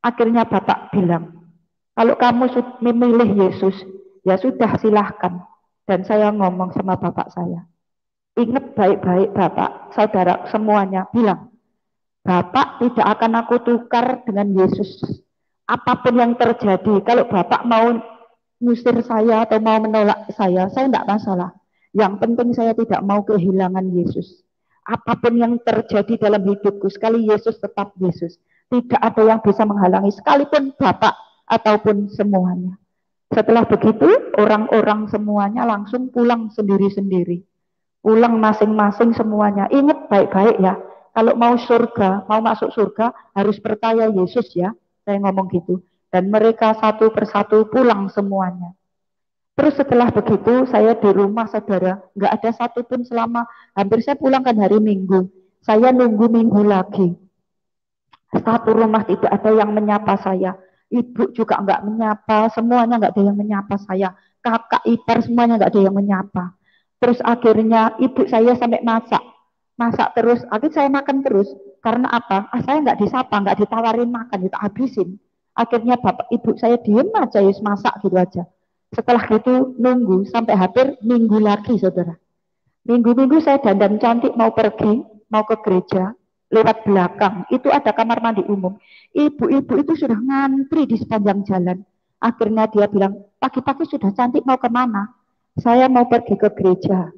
Akhirnya Bapak bilang, kalau kamu memilih Yesus, ya sudah silahkan. Dan saya ngomong sama Bapak saya, ingat baik-baik Bapak, saudara semuanya bilang, Bapak tidak akan aku tukar dengan Yesus. Apapun yang terjadi, kalau Bapak mau ngusir saya atau mau menolak saya tidak masalah. Yang penting saya tidak mau kehilangan Yesus. Apapun yang terjadi dalam hidupku, sekali Yesus tetap Yesus. Tidak ada yang bisa menghalangi, sekalipun Bapak ataupun semuanya. Setelah begitu, orang-orang semuanya langsung pulang sendiri-sendiri. Pulang masing-masing semuanya. Ingat baik-baik ya, kalau mau masuk surga, harus percaya Yesus ya. Saya ngomong gitu. Dan mereka satu persatu pulang semuanya. Terus setelah begitu, saya di rumah, saudara, nggak ada satupun selama, hampir saya pulang kan hari Minggu. Saya nunggu Minggu lagi. Satu rumah tidak ada yang menyapa saya. Ibu juga nggak menyapa, semuanya nggak ada yang menyapa saya. Kakak ipar semuanya nggak ada yang menyapa. Terus akhirnya ibu saya sampai masak terus. Akhirnya saya makan terus. Karena apa? Saya nggak disapa, nggak ditawarin makan, kita habisin. Akhirnya bapak ibu saya diem aja, masak gitu aja. Setelah itu nunggu sampai hampir minggu lagi, saudara. Minggu-minggu saya dandan cantik mau pergi, mau ke gereja. Lewat belakang, itu ada kamar mandi umum. Ibu-ibu itu sudah ngantri di sepanjang jalan. Akhirnya dia bilang, pagi-pagi sudah cantik mau kemana? Saya mau pergi ke gereja.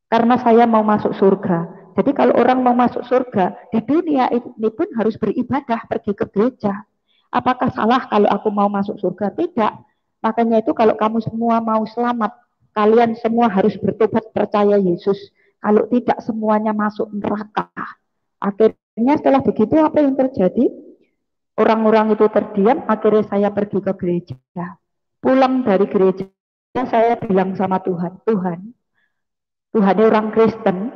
Karena saya mau masuk surga. Jadi kalau orang mau masuk surga, di dunia ini pun harus beribadah, pergi ke gereja. Apakah salah kalau aku mau masuk surga? Tidak. Makanya itu kalau kamu semua mau selamat, kalian semua harus bertobat percaya Yesus. Kalau tidak semuanya masuk neraka. Akhirnya setelah begitu apa yang terjadi? Orang-orang itu terdiam, akhirnya saya pergi ke gereja. Pulang dari gereja, saya bilang sama Tuhan, Tuhan orang Kristen,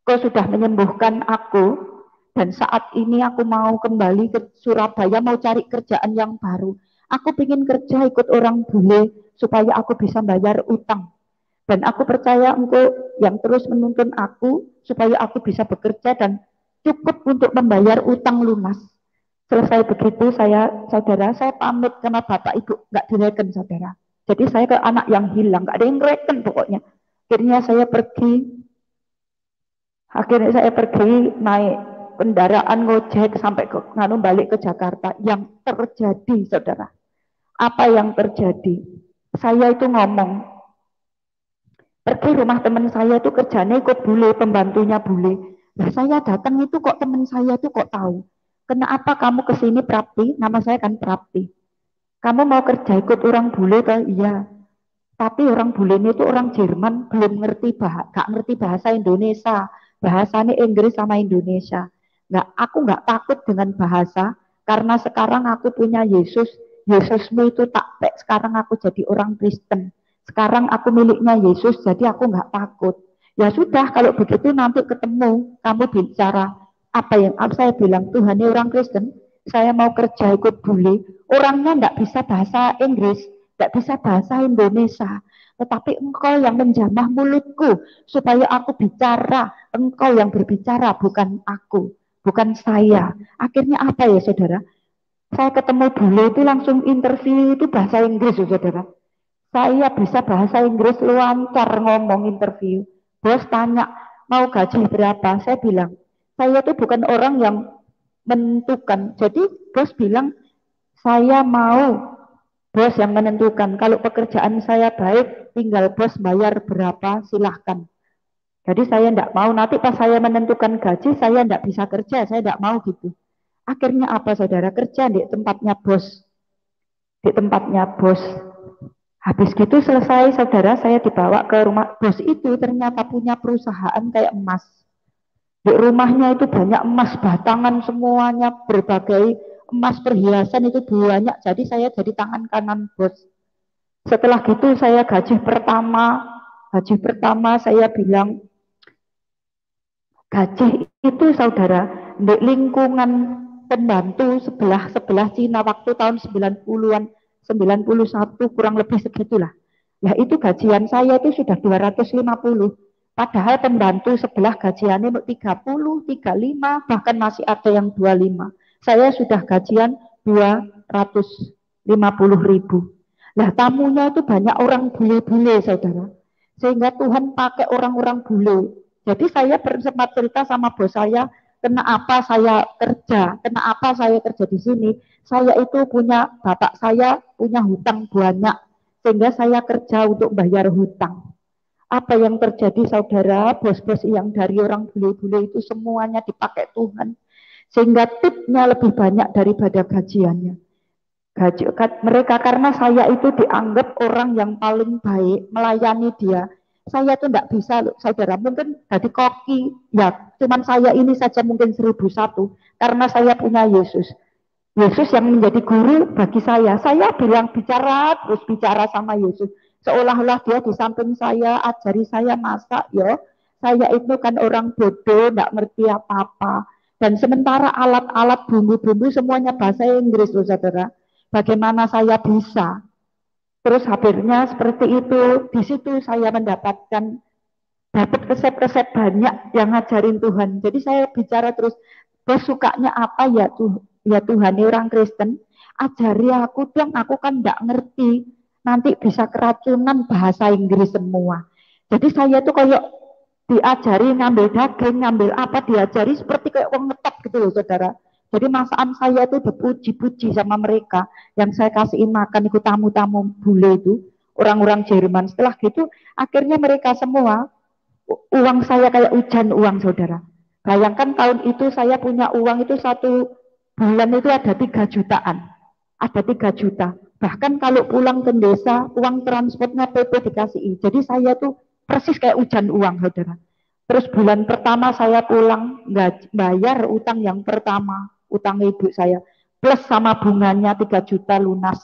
Kau sudah menyembuhkan aku, dan saat ini aku mau kembali ke Surabaya, mau cari kerjaan yang baru. Aku ingin kerja ikut orang bule, supaya aku bisa bayar utang. Dan aku percaya Engkau yang terus menuntun aku, supaya aku bisa bekerja dan cukup untuk membayar utang lunas. Selesai begitu saudara, saya pamit sama bapak ibu, nggak direken saudara. Jadi saya ke anak yang hilang, nggak ada yang reken pokoknya. Akhirnya saya pergi naik kendaraan ngojek sampai balik ke Jakarta. Yang terjadi saudara, apa yang terjadi? Saya itu ngomong, pergi rumah teman saya itu kerjanya ikut bule, pembantunya bule. Nah saya datang itu kok teman saya itu kok tahu. Kenapa kamu kesini Prapti? Nama saya kan Prapti. Kamu mau kerja ikut orang bule kan? Iya. Tapi orang bule itu orang Jerman, belum ngerti gak ngerti bahasa Indonesia. Bahasanya Inggris sama Indonesia. Aku nggak takut dengan bahasa, karena sekarang aku punya Yesus. Yesusmu itu sekarang aku jadi orang Kristen. Sekarang aku miliknya Yesus, jadi aku nggak takut. Ya sudah, kalau begitu nanti ketemu, kamu bicara. Saya bilang, Tuhan ini orang Kristen, saya mau kerja ikut bule. Orangnya nggak bisa bahasa Inggris, nggak bisa bahasa Indonesia. Tetapi Engkau yang menjamah mulutku, supaya aku bicara. Engkau yang berbicara, bukan aku, bukan saya. Akhirnya apa ya saudara? Saya ketemu bule itu langsung interview itu bahasa Inggris saudara. Saya bisa bahasa Inggris lancar ngomong interview. Bos tanya, mau gaji berapa? Saya bilang, saya itu bukan orang yang menentukan. Jadi bos bilang, saya mau bos yang menentukan. Kalau pekerjaan saya baik, tinggal bos bayar berapa, silahkan. Jadi saya tidak mau, nanti pas saya menentukan gaji, saya tidak bisa kerja, saya tidak mau gitu. Akhirnya apa saudara? Kerja di tempatnya bos. Di tempatnya bos. Habis gitu selesai saudara, saya dibawa ke rumah bos itu, ternyata punya perusahaan kayak emas. Di rumahnya itu banyak emas batangan semuanya, berbagai emas perhiasan itu banyak. Jadi saya jadi tangan kanan bos. Setelah gitu saya gaji pertama saya bilang, gaji itu saudara, di lingkungan pembantu sebelah Cina waktu tahun 90-an, 91 kurang lebih segitulah. Ya itu gajian saya itu sudah 250. Padahal pembantu sebelah gajiannya 30, 35, bahkan masih ada yang 25. Saya sudah gajian 250.000. Nah tamunya itu banyak orang bule-bule saudara. Sehingga Tuhan pakai orang-orang bule. Jadi saya sempat cerita sama bos saya, kenapa saya kerja di sini. Saya itu bapak saya punya hutang banyak, sehingga saya kerja untuk bayar hutang. Apa yang terjadi saudara, bos-bos yang dari orang bule-bule itu semuanya dipakai Tuhan. Sehingga tipnya lebih banyak daripada gajiannya. Mereka karena saya itu dianggap orang yang paling baik, melayani dia. Saya tuh tidak bisa loh, saudara. Mungkin jadi koki, ya cuman saya ini saja mungkin 1001. Karena saya punya Yesus. Yesus yang menjadi guru bagi saya. Saya bilang terus bicara sama Yesus. Seolah-olah dia di samping saya, ajari saya masak ya. Saya itu kan orang bodoh, tidak ngerti apa-apa. Dan sementara alat-alat bumbu-bumbu semuanya bahasa Inggris loh saudara. Bagaimana saya bisa? Terus akhirnya seperti itu. Di situ saya dapat resep-resep banyak yang ngajarin Tuhan. Jadi saya bicara terus, bos sukanya apa ya tuh? Ya Tuhan, ini orang Kristen, ajari aku dong, aku kan nggak ngerti. Nanti bisa keracunan bahasa Inggris semua. Jadi saya tuh kayak diajari ngambil daging, ngambil apa, diajari seperti kayak orang ngetop gitu loh saudara. Jadi masakan saya itu dipuji-puji sama mereka. Yang saya kasihin makan itu tamu-tamu bule itu, orang-orang Jerman. Setelah gitu, akhirnya mereka semua, uang saya kayak hujan uang saudara. Bayangkan tahun itu saya punya uang itu 1 bulan itu ada 3 jutaan. Ada 3 juta. Bahkan kalau pulang ke desa, uang transportnya PP dikasih. Jadi saya tuh persis kayak hujan uang saudara. Terus bulan pertama saya pulang, nggak bayar utang yang pertama, utang ibu saya. Plus sama bunganya 3 juta lunas.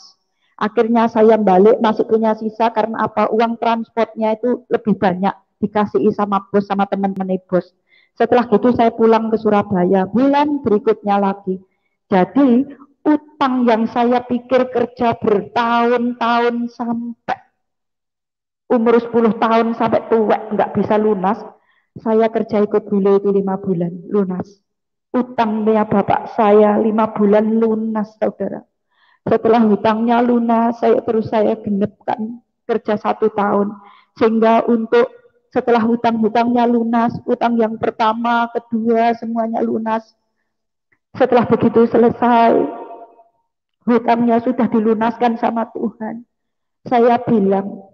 Akhirnya saya balik masih punya sisa karena apa? Uang transportnya itu lebih banyak dikasih sama bos, sama teman-teman bos. Setelah itu saya pulang ke Surabaya, bulan berikutnya lagi. Jadi utang yang saya pikir kerja bertahun-tahun sampai umur 10 tahun sampai tua nggak bisa lunas, saya kerja ikut bule itu 5 bulan lunas. Utangnya bapak saya 5 bulan lunas saudara. Setelah hutangnya lunas, saya genepkan kerja 1 tahun. Sehingga untuk setelah hutang-hutangnya lunas, utang yang pertama, kedua, semuanya lunas. Setelah begitu selesai, hutangnya sudah dilunaskan sama Tuhan. Saya bilang,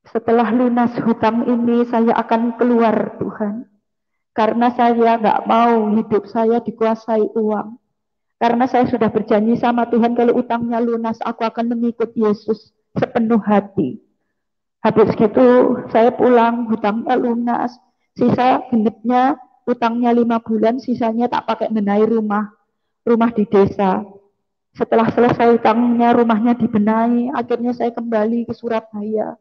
setelah lunas hutang ini, saya akan keluar Tuhan. Karena saya nggak mau hidup saya dikuasai uang. Karena saya sudah berjanji sama Tuhan, kalau utangnya lunas, aku akan mengikut Yesus sepenuh hati. Habis gitu, saya pulang, hutangnya lunas. Sisa genepnya, utangnya 5 bulan, sisanya tak pakai benahi rumah di desa. Setelah selesai utangnya, rumahnya dibenahi, akhirnya saya kembali ke Surabaya.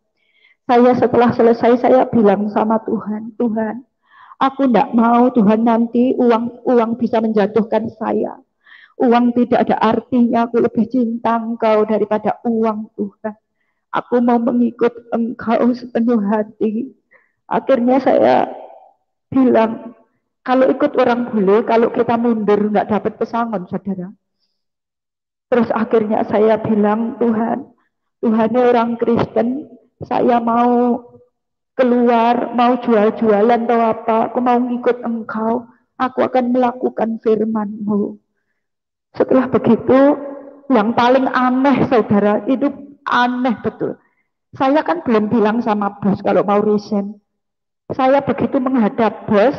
Setelah selesai, saya bilang sama Tuhan, Tuhan, aku tidak mau Tuhan nanti uang bisa menjatuhkan saya. Uang tidak ada artinya, aku lebih cinta Engkau daripada uang Tuhan. Aku mau mengikut Engkau sepenuh hati. Akhirnya saya bilang, kalau ikut orang bule, kalau kita mundur nggak dapat pesangon, saudara. Terus akhirnya saya bilang, Tuhan ini orang Kristen, saya mau keluar, mau jual-jualan atau apa, aku mau ngikut Engkau, aku akan melakukan firman-Mu. Setelah begitu, yang paling aneh saudara, itu aneh betul. Saya kan belum bilang sama bos kalau mau resign. Saya begitu menghadap bos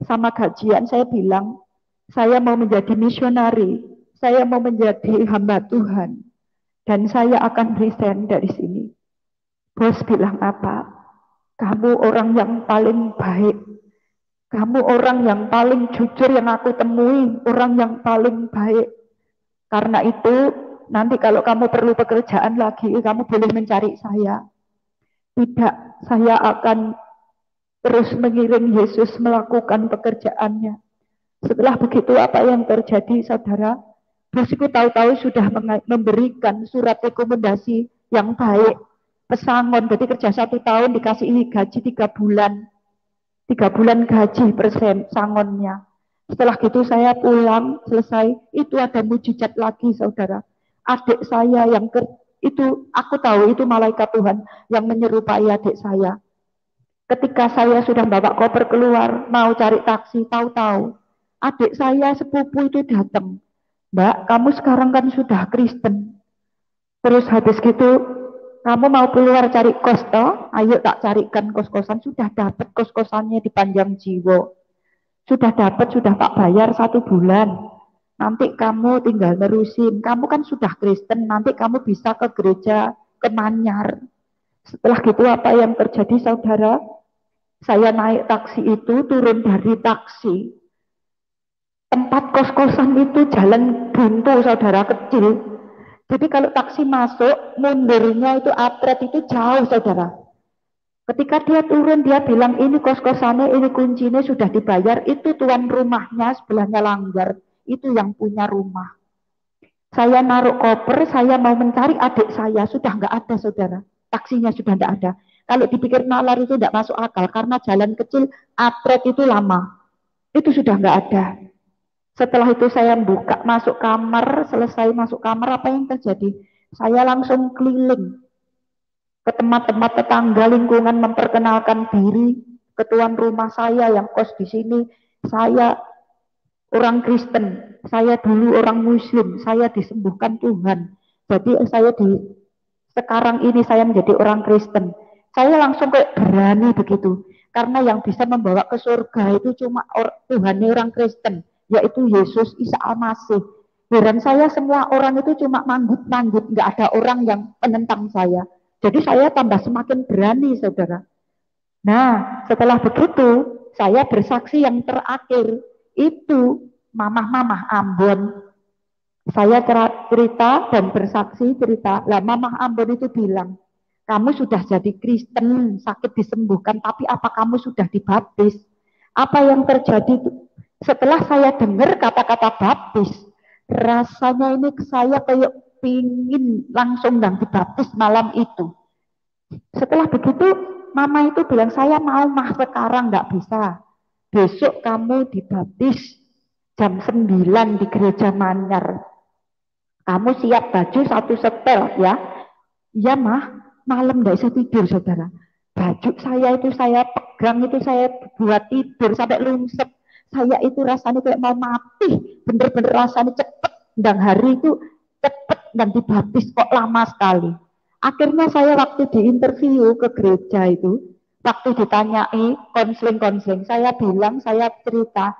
sama gajian, saya bilang, saya mau menjadi misionari, saya mau menjadi hamba Tuhan, dan saya akan resign dari sini. Bos bilang apa? Kamu orang yang paling baik, kamu orang yang paling jujur yang aku temui, orang yang paling baik. Karena itu nanti kalau kamu perlu pekerjaan lagi, kamu boleh mencari saya. Tidak, saya akan terus mengiring Yesus melakukan pekerjaannya. Setelah begitu apa yang terjadi, saudara? Bosku tahu-tahu sudah memberikan surat rekomendasi yang baik, pesangon, jadi kerja 1 tahun dikasih gaji 3 bulan. 3 bulan gaji persen sangonnya. Setelah gitu saya pulang, selesai, itu ada mujizat lagi, saudara. Adik saya yang itu, aku tahu itu malaikat Tuhan yang menyerupai adik saya. Ketika saya sudah bawa koper keluar, mau cari taksi, tahu-tahu adik saya sepupu itu datang. Mbak, kamu sekarang kan sudah Kristen. Terus habis gitu, kamu mau keluar cari kos toh? Ayo tak carikan kos-kosan. Sudah dapat kos-kosannya di Panjang Jiwo. Sudah dapat, sudah tak bayar 1 bulan. Nanti kamu tinggal nerusin. Kamu kan sudah Kristen, nanti kamu bisa ke gereja, ke Manyar. Setelah gitu apa yang terjadi, saudara? Saya naik taksi itu, turun dari taksi. Tempat kos-kosan itu jalan buntu, saudara, kecil. Jadi kalau taksi masuk, mundurnya itu atret itu jauh, saudara. Ketika dia turun, dia bilang, ini kos-kosannya, ini kuncinya sudah dibayar, itu tuan rumahnya, sebelahnya langgar, itu yang punya rumah. Saya naruh koper, saya mau mencari adik saya, sudah nggak ada, saudara. Taksinya sudah nggak ada. Kalau dipikir nalar itu tidak masuk akal, karena jalan kecil, atret itu lama. Itu sudah nggak ada. Setelah itu saya buka, masuk kamar, selesai masuk kamar, apa yang terjadi? Saya langsung keliling ke tempat-tempat tetangga lingkungan memperkenalkan diri ke tuan rumah saya yang kos di sini. Saya orang Kristen, saya dulu orang Muslim, saya disembuhkan Tuhan. Jadi sekarang ini saya menjadi orang Kristen. Saya langsung kayak berani begitu. Karena yang bisa membawa ke surga itu cuma Tuhan orang Kristen, yaitu Yesus Isa Al-Masih. Heran saya semua orang itu cuma manggut-manggut, nggak ada orang yang menentang saya. Jadi saya tambah semakin berani, saudara. Nah, setelah begitu, saya bersaksi yang terakhir, itu mamah-mamah Ambon. Saya cerita dan bersaksi cerita, lah mamah Ambon itu bilang, kamu sudah jadi Kristen, sakit disembuhkan, tapi apa kamu sudah dibaptis? Apa yang terjadi setelah saya dengar kata-kata baptis, rasanya ini saya kayak pingin langsung dan dibaptis malam itu. Setelah begitu, mama itu bilang, saya mau mah sekarang nggak bisa. Besok kamu dibaptis jam 9 di gereja Manyar. Kamu siap baju 1 setel ya. Iya mah, malam nggak bisa tidur, saudara. Baju saya itu saya pegang, itu saya buat tidur sampai lungsep. Saya itu rasanya kayak mau mati, bener-bener rasanya cepet. Dan hari itu cepet dan dibaptis kok lama sekali. Akhirnya saya waktu diinterview ke gereja itu, waktu ditanyai konseling-konseling, saya bilang, saya cerita,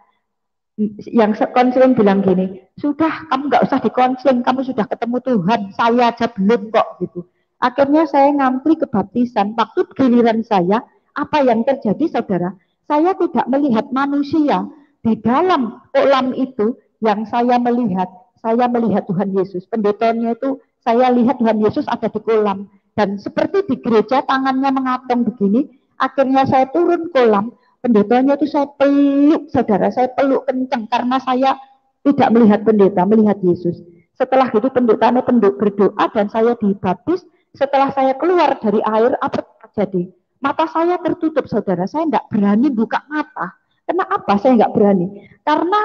yang konseling bilang gini, sudah kamu nggak usah dikonseling, kamu sudah ketemu Tuhan, saya aja belum kok gitu. Akhirnya saya ngantri kebaptisan. Waktu giliran saya, apa yang terjadi, saudara? Saya tidak melihat manusia di dalam kolam itu. Yang saya melihat Tuhan Yesus. Pendetanya itu saya lihat Tuhan Yesus ada di kolam. Dan seperti di gereja tangannya mengatong begini, akhirnya saya turun kolam. Pendetanya itu saya peluk, saudara, saya peluk kencang karena saya tidak melihat pendeta, melihat Yesus. Setelah itu pendetanya berdoa dan saya dibaptis. Setelah saya keluar dari air, apa terjadi? Mata saya tertutup, saudara. Saya tidak berani buka mata. Kenapa saya nggak berani? Karena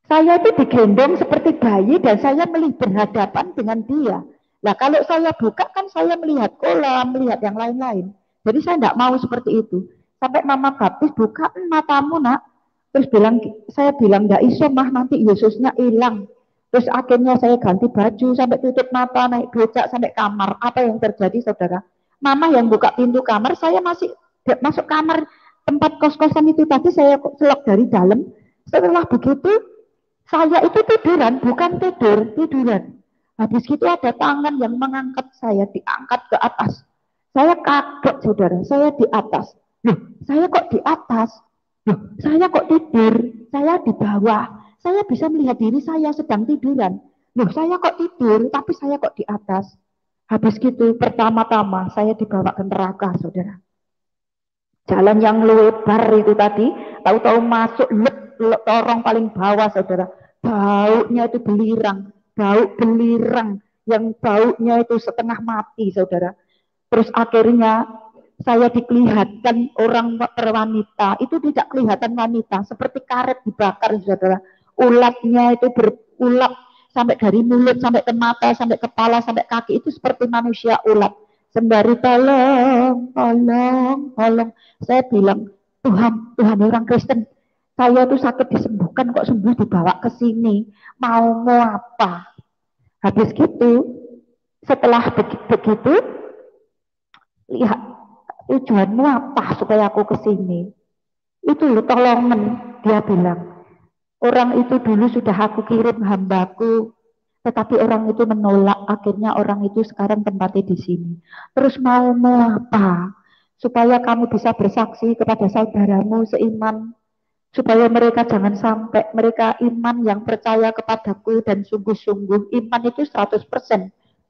saya itu digendong seperti bayi dan saya berhadapan dengan dia. Nah kalau saya buka kan saya melihat kolam, melihat yang lain-lain. Jadi saya tidak mau seperti itu. Sampai mama baptis, buka matamu nak. Terus saya bilang nggak iso mah, nanti Yesusnya hilang. Terus akhirnya saya ganti baju sampai tutup mata, naik becak sampai kamar. Apa yang terjadi, saudara? Mama yang buka pintu kamar, saya masih masuk kamar tempat kos-kosan itu tadi, saya selok dari dalam. Setelah begitu saya itu tiduran, bukan tiduran. Habis itu ada tangan yang mengangkat saya, diangkat ke atas. Saya kaget, saudara, saya di atas. Loh, saya kok di atas? Loh, saya kok tidur? Saya di bawah. Saya bisa melihat diri saya sedang tiduran. Loh, saya kok tidur, tapi saya kok di atas. Habis gitu, pertama-tama saya dibawa ke neraka, saudara. Jalan yang lebar itu tadi, tahu-tahu masuk lorong paling bawah, saudara. Baunya itu belirang, bau belirang, yang baunya itu setengah mati, saudara. Terus akhirnya saya dikelihatan orang wanita, itu tidak kelihatan wanita, seperti karet dibakar, saudara. Ulatnya itu berulat sampai dari mulut, sampai ke mata, sampai kepala, sampai kaki, itu seperti manusia ulat. Sembari tolong, tolong, tolong. Saya bilang, Tuhan, Tuhan orang Kristen, saya tuh sakit disembuhkan kok sembuh dibawa ke sini. Mau apa? Habis gitu, setelah begitu, lihat tujuanmu apa supaya aku ke sini? Itu loh tolongan, dia bilang. Orang itu dulu sudah aku kirim hambaku, tetapi orang itu menolak. Akhirnya orang itu sekarang tempatnya di sini. Terus mau apa? Supaya kamu bisa bersaksi kepada saudaramu seiman, supaya mereka jangan sampai mereka iman yang percaya kepadaku dan sungguh-sungguh. Iman itu 100%,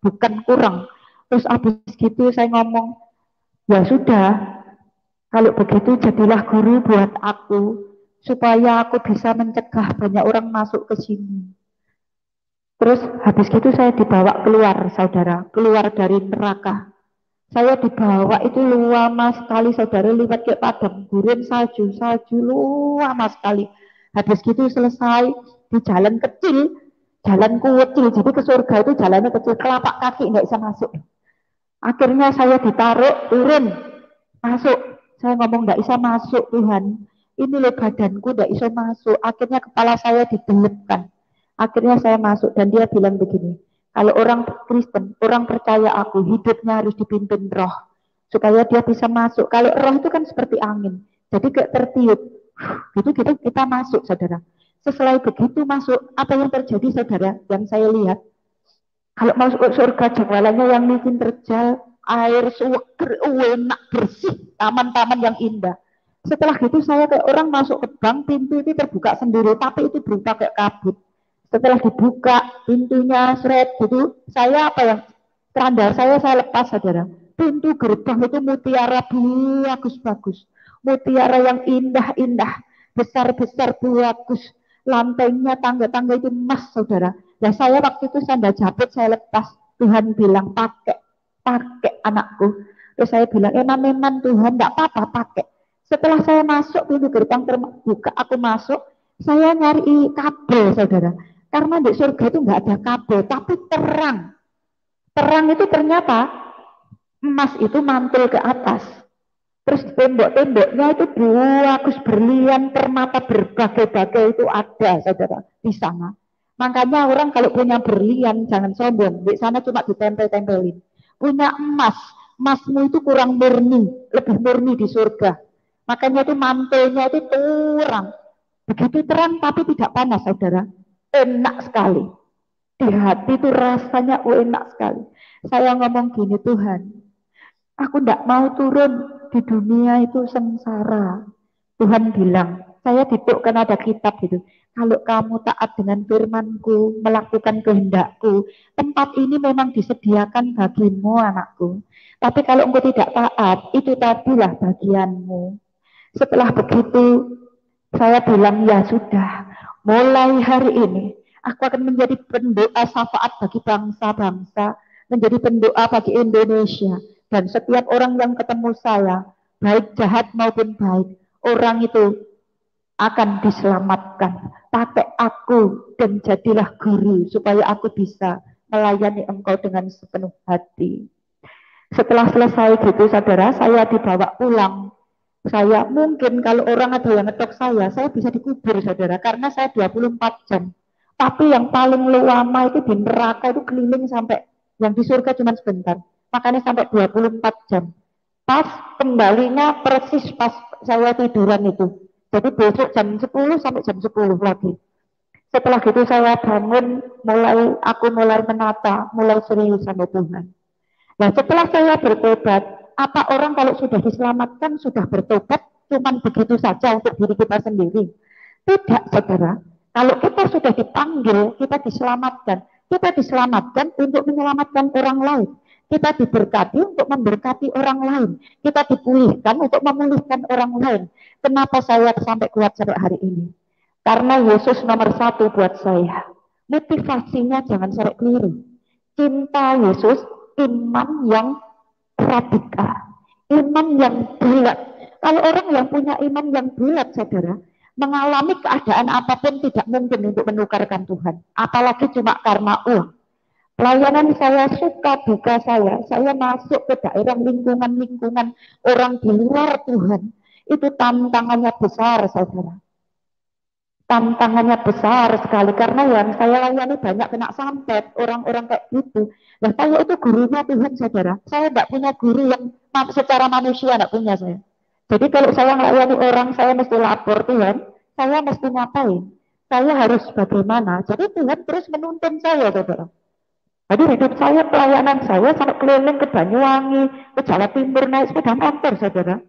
bukan kurang. Terus habis gitu saya ngomong, ya sudah, kalau begitu jadilah guru buat aku, supaya aku bisa mencegah banyak orang masuk ke sini. Terus habis gitu saya dibawa keluar, saudara, keluar dari neraka. Saya dibawa itu lama sekali, saudara, lewat ke padang gurun salju, salju lama sekali. Habis gitu selesai di jalan kecil, jalan kecil, jadi ke surga itu jalannya kecil, telapak kaki nggak bisa masuk. Akhirnya saya ditaruh, turun, masuk. Saya ngomong nggak bisa masuk, Tuhan. Ini loh badanku nggak bisa masuk. Akhirnya kepala saya didelepkan. Akhirnya saya masuk dan dia bilang begini, kalau orang Kristen, orang percaya aku, hidupnya harus dipimpin roh supaya dia bisa masuk. Kalau roh itu kan seperti angin, jadi kayak tertiup. Gitu gitu kita masuk, saudara. Setelah begitu masuk, apa yang terjadi, saudara? Yang saya lihat, kalau masuk ke surga jangwalannya yang bikin terjal, air seger, enak, bersih, taman-taman yang indah. Setelah gitu saya kayak orang masuk ke bank, pintu itu terbuka sendiri, tapi itu berupa kayak kabut. Setelah dibuka pintunya seret gitu, saya apa yang keranda saya lepas, saudara. Pintu gerbang itu mutiara bagus-bagus, mutiara yang indah-indah, besar-besar bagus. Lantainya tangga-tangga itu emas, saudara. Nah saya waktu itu sandal jabut saya lepas. Tuhan bilang pakai anakku. Terus saya bilang memang Tuhan tidak apa-apa pakai. Setelah saya masuk pintu gerbang terbuka, aku masuk, saya nyari kabel, saudara. Karena di surga itu nggak ada kabel, tapi terang. Terang itu ternyata emas itu mantul ke atas. Terus tembok-temboknya itu bagus, berlian, permata berbagai-bagai itu ada, saudara, di sana. Makanya orang kalau punya berlian jangan sombong, di sana cuma ditempel-tempelin. Punya emas, emasmu itu kurang murni, lebih murni di surga. Makanya itu mantulnya itu terang. Begitu terang tapi tidak panas, saudara. Enak sekali. Di hati itu rasanya enak sekali. Saya ngomong gini, Tuhan, aku tidak mau turun di dunia itu sengsara. Tuhan bilang, saya ditukan ada kitab gitu. Kalau kamu taat dengan firmanku, melakukan kehendakku, tempat ini memang disediakan bagimu, anakku. Tapi kalau engkau tidak taat, itu tadilah bagianmu. Setelah begitu, saya bilang, ya sudah, mulai hari ini, aku akan menjadi pendoa syafaat bagi bangsa-bangsa, menjadi pendoa bagi Indonesia. Dan setiap orang yang ketemu saya, baik jahat maupun baik, orang itu akan diselamatkan. Pakai aku dan jadilah guru, supaya aku bisa melayani engkau dengan sepenuh hati. Setelah selesai gitu, saudara, saya dibawa pulang. Saya mungkin kalau orang ada yang ngetok saya bisa dikubur, saudara, karena saya 24 jam. Tapi yang paling lama itu di neraka itu keliling sampai, yang di surga cuma sebentar. Makanya sampai 24 jam. Pas kembalinya persis pas saya tiduran itu. Jadi besok jam 10 sampai jam 10 lagi. Setelah gitu saya bangun, aku mulai menata, mulai serius sama Tuhan. Nah setelah saya bertobat, apa orang kalau sudah diselamatkan, sudah bertobat, cuman begitu saja untuk diri kita sendiri? Tidak, saudara. Kalau kita sudah dipanggil, kita diselamatkan, Kita diselamatkan untuk menyelamatkan orang lain. Kita diberkati untuk memberkati orang lain. Kita dipulihkan untuk memulihkan orang lain. Kenapa saya sampai kuat sampai hari ini? Karena Yesus nomor satu buat saya. Motivasinya jangan sampai keliru. Cinta Yesus, iman yang radikal, iman yang bulat. Kalau orang yang punya iman yang bulat, saudara, mengalami keadaan apapun tidak mungkin untuk menukarkan Tuhan. Apalagi cuma karena uang. Pelayanan saya, suka duka saya masuk ke daerah lingkungan-lingkungan orang di luar Tuhan. Itu tantangannya besar, saudara. Tantangannya besar sekali, karena yang saya layani banyak kena santet, orang-orang kayak gitu. Nah, saya itu gurunya Tuhan, saudara. Saya tidak punya guru yang secara manusia, tidak punya saya. Jadi kalau saya melayani orang, saya mesti lapor Tuhan, saya mesti ngapain? Saya harus bagaimana? Jadi Tuhan terus menuntun saya, saudara. Jadi hidup saya, pelayanan saya sampai keliling ke Banyuwangi, ke Jawa Timur, naik sepeda motor, saudara.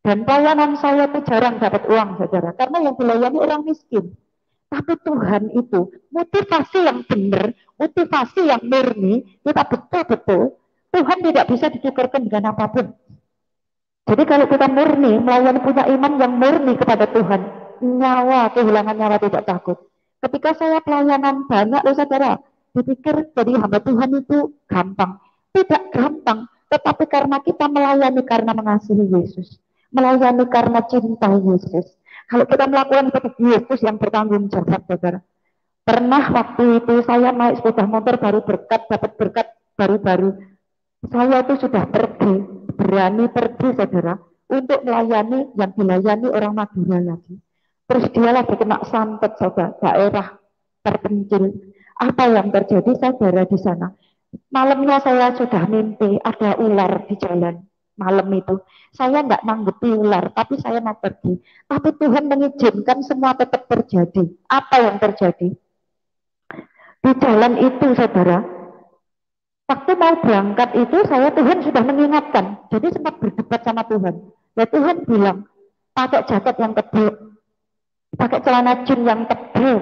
Dan pelayanan saya itu jarang dapat uang, saudara. Karena yang dilayani orang miskin. Tapi Tuhan itu, motivasi yang benar, motivasi yang murni, kita betul-betul, Tuhan tidak bisa ditukarkan dengan apapun. Jadi kalau kita murni, melayani punya iman yang murni kepada Tuhan, nyawa, kehilangan nyawa tidak takut. Ketika saya pelayanan banyak loh, saudara, dipikir jadi hamba Tuhan itu gampang. Tidak gampang, tetapi karena kita melayani karena mengasihi Yesus, melayani karena cinta Yesus. Kalau kita melakukan seperti Yesus yang bertanggung jawab, saudara. Pernah waktu itu saya naik sepeda motor baru berkat, dapat berkat baru-baru. Saya itu sudah pergi, berani pergi, saudara, untuk melayani yang dilayani orang Madura lagi. Terus dia lagi kena santet, saudara, daerah terpencil. Apa yang terjadi, saudara, di sana? Malamnya saya sudah mimpi ada ular di jalan. Malam itu saya nggak nanggepi ular, tapi saya mau pergi. Tapi Tuhan mengizinkan semua tetap terjadi. Apa yang terjadi? Di jalan itu, saudara, waktu mau berangkat itu Tuhan sudah mengingatkan. Jadi sempat berdebat sama Tuhan. Ya Tuhan bilang, pakai jaket yang tebal, pakai celana jeans yang tebal,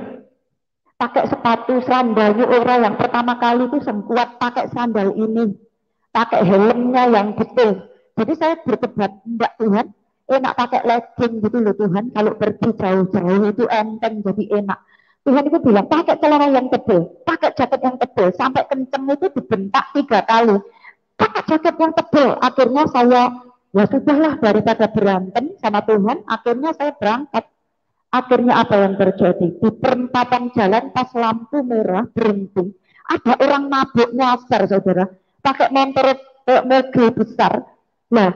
pakai sepatu sandal orang yang pertama kali itu sengkuat pakai sandal ini, pakai helmnya yang betul. Jadi saya berdebat, enggak Tuhan, enak pakai legging gitu loh Tuhan, kalau pergi jauh-jauh itu enteng jadi enak. Tuhan itu bilang pakai celana yang tebal, pakai jaket yang tebal, sampai kenceng itu dibentak 3 kali. Pakai jaket yang tebal, akhirnya saya, ya sudahlah daripada berantem sama Tuhan, akhirnya saya berangkat. Akhirnya apa yang terjadi? Di perempatan jalan pas lampu merah berhenti. Ada orang mabuk nyasar, saudara. Pakai mobil besar. Nah,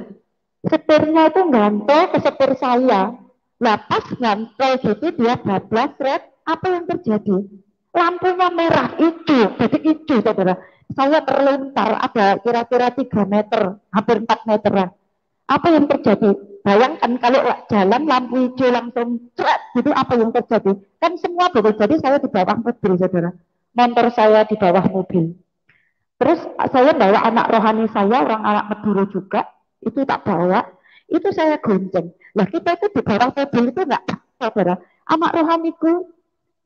setirnya itu ngantel ke setir saya. Nah, pas ngantel gitu dia bablas, red. Apa yang terjadi? Lampunya merah, hijau. Jadi hijau, saudara. Saya terlontar, ada kira-kira 3 meter, hampir 4 meteran. Apa yang terjadi? Bayangkan kalau jalan lampu hijau langsung cret, gitu apa yang terjadi? Kan semua betul. Jadi saya di bawah mobil, saudara. Motor saya di bawah mobil. Terus saya bawa anak rohani saya, orang anak Madura juga, itu tak bawa, itu saya gonceng. Nah kita itu di bawah mobil itu enggak, saudara. Anak rohaniku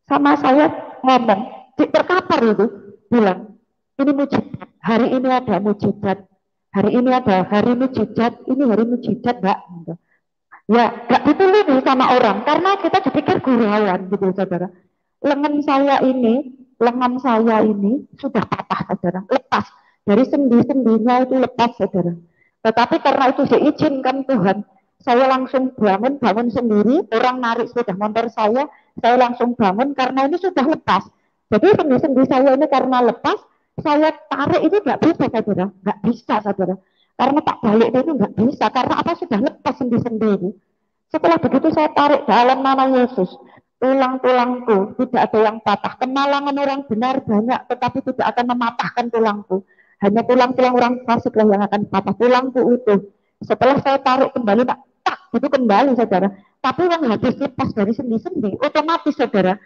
sama saya ngomong, terkapar itu, bilang, ini mujizat, hari ini ada mujizat. Hari ini ada hari mujizat, ini hari mujizat, Mbak. Ya, gak ditulis sama orang, karena kita dipikir gurauan, gitu, saudara. Lengan saya ini sudah patah, saudara, lepas. Dari sendi-sendinya itu lepas, saudara. Tetapi karena itu diizinkan Tuhan, saya langsung bangun sendiri, orang narik sepeda motor saya langsung bangun karena ini sudah lepas. Jadi sendi-sendi saya ini karena lepas, saya tarik itu nggak bisa, saudara, nggak bisa, saudara, karena tak balik itu nggak bisa, karena apa, sudah lepas sendi-sendi itu. Setelah begitu saya tarik dalam nama Yesus, tulang-tulangku tidak ada yang patah. Kemalangan orang benar banyak, tetapi tidak akan mematahkan tulangku. Hanya tulang-tulang orang fasik yang akan patah, tulangku utuh. Setelah saya tarik kembali, tak itu kembali, saudara. Tapi yang habis lepas dari sendi-sendi, otomatis, saudara,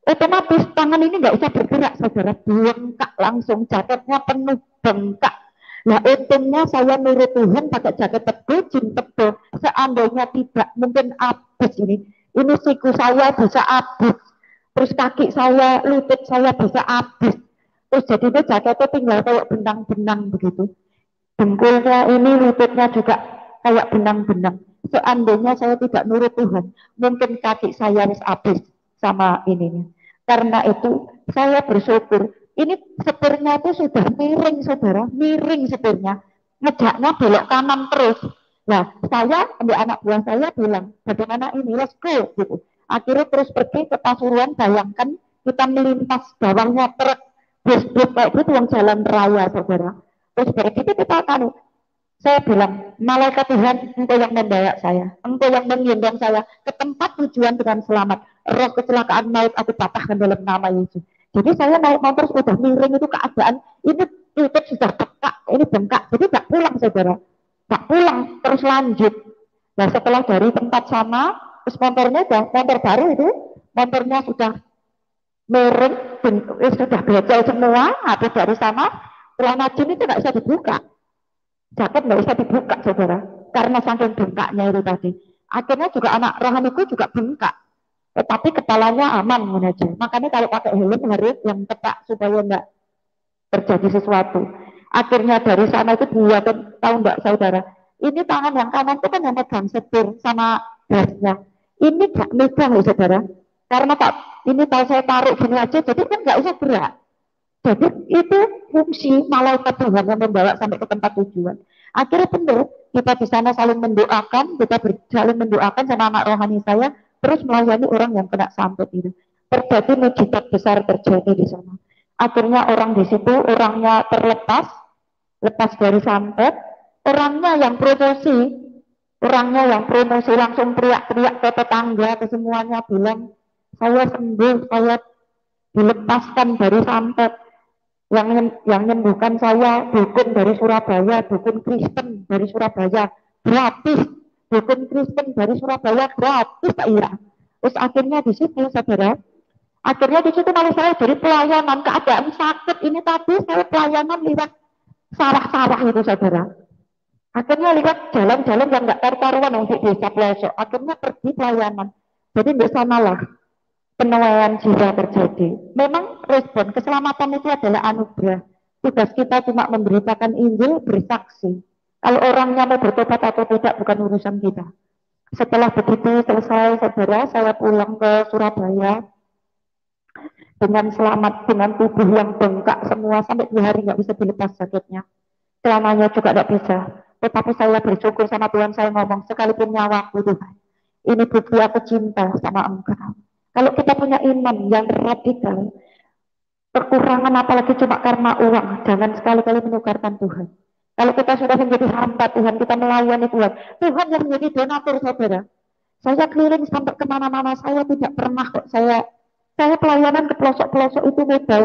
otomatis tangan ini nggak usah bergerak, saudara, bengkak langsung, jaketnya penuh bengkak. Nah, untungnya saya nurut Tuhan pakai jaket tebal, jin tebal. Seandainya tidak, mungkin habis ini siku saya bisa habis, terus kaki saya, lutut saya bisa habis. Terus jadinya jaketnya tinggal kayak benang-benang begitu. Dengkulnya ini, lututnya juga kayak benang-benang. Seandainya saya tidak nurut Tuhan, mungkin kaki saya harus habis sama ininya. Karena itu saya bersyukur. Ini setirnya itu sudah miring, saudara, miring setirnya. Ngejaknya belok kanan terus. Nah, saya ambil anak buah saya bilang, bagaimana ini, let's go, gitu. Akhirnya terus pergi ke Pasuruan, bayangkan kita melintas bawahnya truk, bus-bus kayak gitu yang jalan raya, saudara. Terus dari situ kita akan, saya bilang, malaikat Tuhan, engkau yang membawa saya, engkau yang menggendong saya ke tempat tujuan dengan selamat. Roh kecelakaan maut aku patahkan dalam nama Yesus. Jadi saya naik motor sudah miring itu keadaan, ini lutut sudah bengkak, ini bengkak, jadi tak pulang saudara, tak pulang, terus lanjut. Nah setelah dari tempat sama, terus motornya motor baru itu, motornya sudah miring, sudah becel semua, habis dari sana, celana jeans itu nggak bisa dibuka, jaket nggak bisa dibuka saudara, karena saking bengkaknya itu tadi. Akhirnya juga anak rohaniku juga bengkak, tetapi kepalanya aman aja. Makanya kalau pakai helm harus yang tepat supaya nggak terjadi sesuatu. Akhirnya dari sana itu dua, tahu nggak saudara, ini tangan yang kanan itu kan yang megang setir sama gasnya, ini gak megang loh saudara, karena tak ini kalau saya taruh gini aja, jadi kan nggak usah gerak. Jadi itu fungsi malaikat Tuhan yang membawa sampai ke tempat tujuan. Akhirnya benar, kita di sana saling mendoakan, kita saling mendoakan sama anak rohani saya, terus melayani orang yang kena santet itu. Terjadi mujizat besar terjadi di sana. Akhirnya orang di situ, orangnya terlepas, lepas dari santet, orangnya yang promosi langsung teriak-teriak ke tetangga, ke semuanya bilang, saya sembuh, saya dilepaskan dari santet. Yang menyembuhkan saya dukun dari Surabaya, dukun Kristen dari Surabaya, gratis. Dukun Kristen dari Surabaya gratis, Pak Ira. Terus akhirnya di situ, saudara, akhirnya di situ malah saya dari pelayanan, keadaan sakit ini tadi saya pelayanan lewat sawah-sawah itu, saudara. Akhirnya lewat jalan-jalan yang nggak karu-karuan untuk desa pelosok. Akhirnya pergi pelayanan. Jadi di sanalah penuaian jiwa terjadi. Memang respon keselamatan itu adalah anugerah. Tugas kita cuma memberitakan Injil, bersaksi. Kalau orangnya mau bertobat atau tidak bukan urusan kita. Setelah begitu selesai, saudara, saya pulang ke Surabaya dengan selamat, dengan tubuh yang bengkak semua, sampai 2 hari nggak bisa dilepas jaketnya. Selamanya juga nggak bisa. Tetapi saya bersyukur sama Tuhan, saya ngomong, sekalipun nyawaku Tuhan, ini bukti aku cinta sama Engkau. Kalau kita punya iman yang radikal, kekurangan apalagi cuma karena uang, jangan sekali-kali menukarkan Tuhan. Kalau kita sudah menjadi hamba Tuhan, kita melayani Tuhan, Tuhan yang menjadi donatur, saudara. Saya keliling sampai kemana-mana, saya tidak pernah kok, saya pelayanan ke pelosok-pelosok itu modal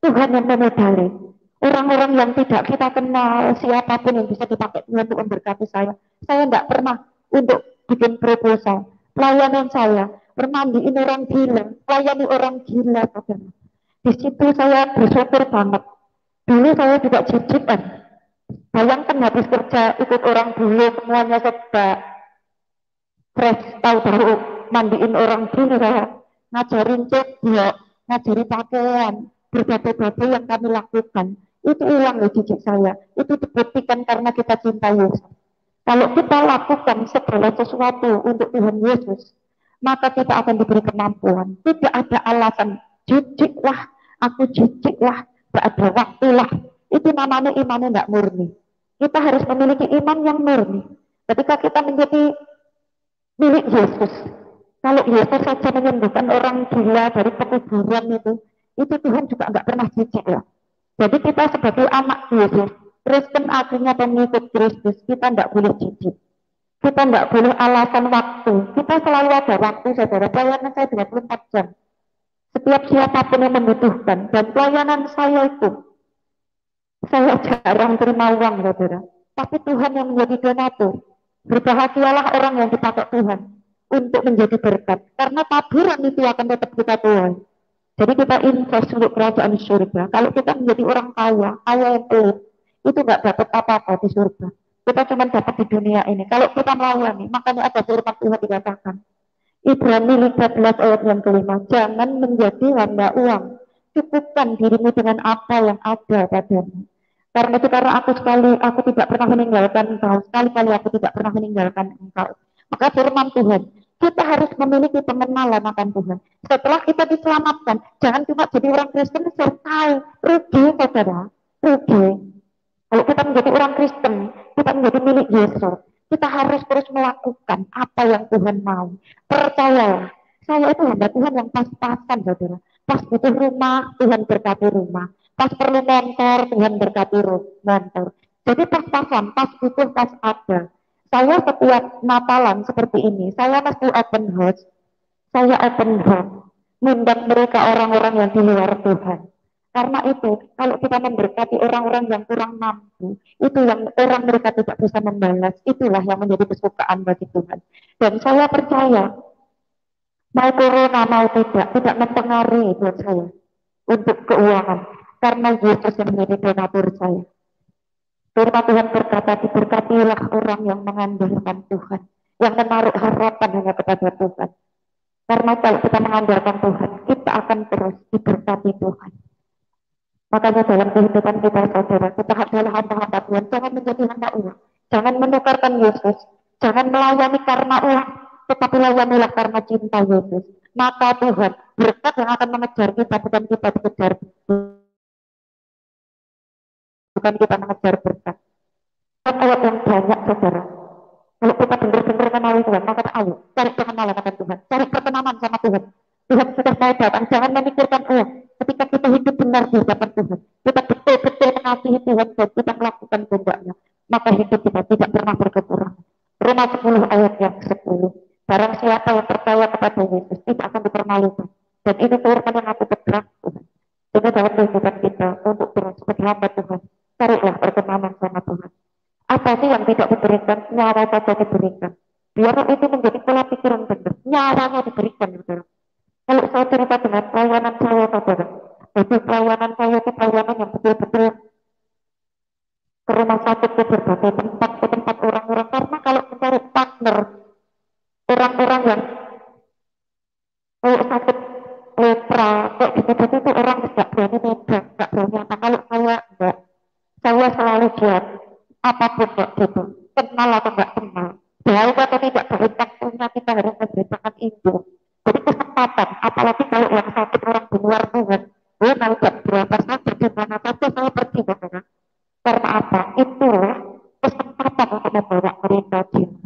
Tuhan yang memodali. Orang-orang yang tidak kita kenal, siapapun yang bisa dipakai Tuhan untuk memberkati saya tidak pernah untuk bikin proposal. Pelayanan saya bermandiin orang gila, melayani orang gila, saudara. Di situ saya bersyukur banget. Dulu saya juga jijik kan. Bayangkan habis kerja ikut orang dulu semuanya serba fresh, tahu-tahu mandiin orang dulu saya, ngajarin cedok, ngajari pakaian, berbagai-bagai yang kami lakukan. Itu hilang loh jijik saya. Itu dibuktikan karena kita cinta Yesus. Kalau kita lakukan segala sesuatu untuk Tuhan Yesus, maka kita akan diberi kemampuan. Tidak ada alasan, jijiklah, aku jijiklah, tidak ada waktulah. Itu namanya imannya tidak murni. Kita harus memiliki iman yang murni. Ketika kita menjadi milik Yesus, kalau Yesus saja menyembuhkan orang gila dari pekuburan itu Tuhan juga nggak pernah jijik ya. Jadi kita sebagai anak Yesus, Kristen akhirnya pengikut Kristus, kita tidak boleh jijik. Kita tidak boleh alasan waktu. Kita selalu ada waktu, saudara. Pelayanan saya 24 jam. Setiap siapapun yang membutuhkan. Dan pelayanan saya itu, saya jarang terima uang, saudara. Tapi Tuhan yang menjadi donatur. Berbahagialah orang yang dipakai Tuhan untuk menjadi berkat. Karena taburan itu akan tetap kita tuai. Jadi kita invest untuk kerajaan surga. Kalau kita menjadi orang kaya, kaya yang pelit, itu nggak dapat apa-apa di surga. Kita cuma dapat di dunia ini. Kalau kita melayani, makanya ada firman Tuhan dikatakan. Ibrani 13 ayat yang kelima, jangan menjadi hamba uang, cukupkan dirimu dengan apa yang ada padamu. Karena itu karena aku tidak pernah meninggalkan engkau, sekali-kali aku tidak pernah meninggalkan engkau. Maka firman Tuhan, kita harus memiliki pengenalan akan Tuhan. Setelah kita diselamatkan, jangan cuma jadi orang Kristen sertai, rugi saudara, rugi. Kalau kita menjadi orang Kristen, kita menjadi milik Yesus, kita harus terus melakukan apa yang Tuhan mau. Percayalah, saya itu hamba Tuhan yang pas-pasan, saudara. Pas butuh rumah, Tuhan berkati rumah. Pas perlu mentor, Tuhan berkati mentor. Jadi pas-pasan, pas butuh, pas ada. Saya setiap Natalan seperti ini, saya mesti open house, saya open home, mengundang mereka orang-orang yang di luar Tuhan. Karena itu, kalau kita memberkati orang-orang yang kurang mampu, itu yang orang mereka tidak bisa membalas, itulah yang menjadi kesukaan bagi Tuhan. Dan saya percaya, mau corona mau tidak mempengaruhi buat saya untuk keuangan. Karena Yesus yang menjadi donatur saya. Firman Tuhan berkata, diberkatilah orang yang mengandalkan Tuhan, yang menaruh harapan hanya kepada Tuhan. Karena kalau kita mengandalkan Tuhan, kita akan terus diberkati Tuhan. Makanya dalam kehidupan kita, saudara, kita adalah hamba-hamba Tuhan. Jangan menjadi hamba uang. Jangan menukarkan Yesus. Jangan melayani karena uang, tetapi layanilah karena cinta Yesus. Maka Tuhan, berkat yang akan mengejar kita, bukan kita dikejar, bukan kita mengejar berkat. Ayat yang banyak, saudara. Kalau kita benar-benar mengenali Tuhan, maka ayo cari pengenalan akan Tuhan, cari perkenalan sama Tuhan. Tuhan sudah mau datang, jangan memikirkan uang. Ketika kita hidup benar di hadapan Tuhan, kita betul-betul mengasihi Tuhan dan kita melakukan kehendaknya, maka hidup kita tidak pernah berkekurangan. Roma 10 ayat yang 10. Barang siapa yang percaya kepada Yesus tidak akan dipermalukan. Dan ini firman yang aku pegang Tuhan. Ini dalam kehidupan kita untuk terus sebagai hamba Tuhan. Carilah perkenalan sama Tuhan. Apa sih yang tidak diberikan? Nyawa saja diberikan. Biar itu menjadi pola pikir yang benar. Nyawanya diberikan, saudara. Kalau saya cerita dengan pelayanan saya, saudara, jadi pelayanan saya itu pelayanan yang betul-betul ke rumah sakit, ke berbagai tempat, ke tempat orang-orang. Karena kalau mencari partner, orang-orang yang sakit lepra, kayak gitu-gitu itu orang tidak berani megang, tidak berani apa. Kalau saya enggak, saya selalu siap apapun kok gitu, kenal atau enggak kenal, baik atau tidak baik, waktunya kita harus memberitakan itu. Jadi kesempatan, apalagi kalau yang sakit orang di luar Tuhan, gue mau gak berapa sakit di mana saja saya pergi ke sana. Karena apa? Itulah kesempatan untuk membawa mereka jiwa.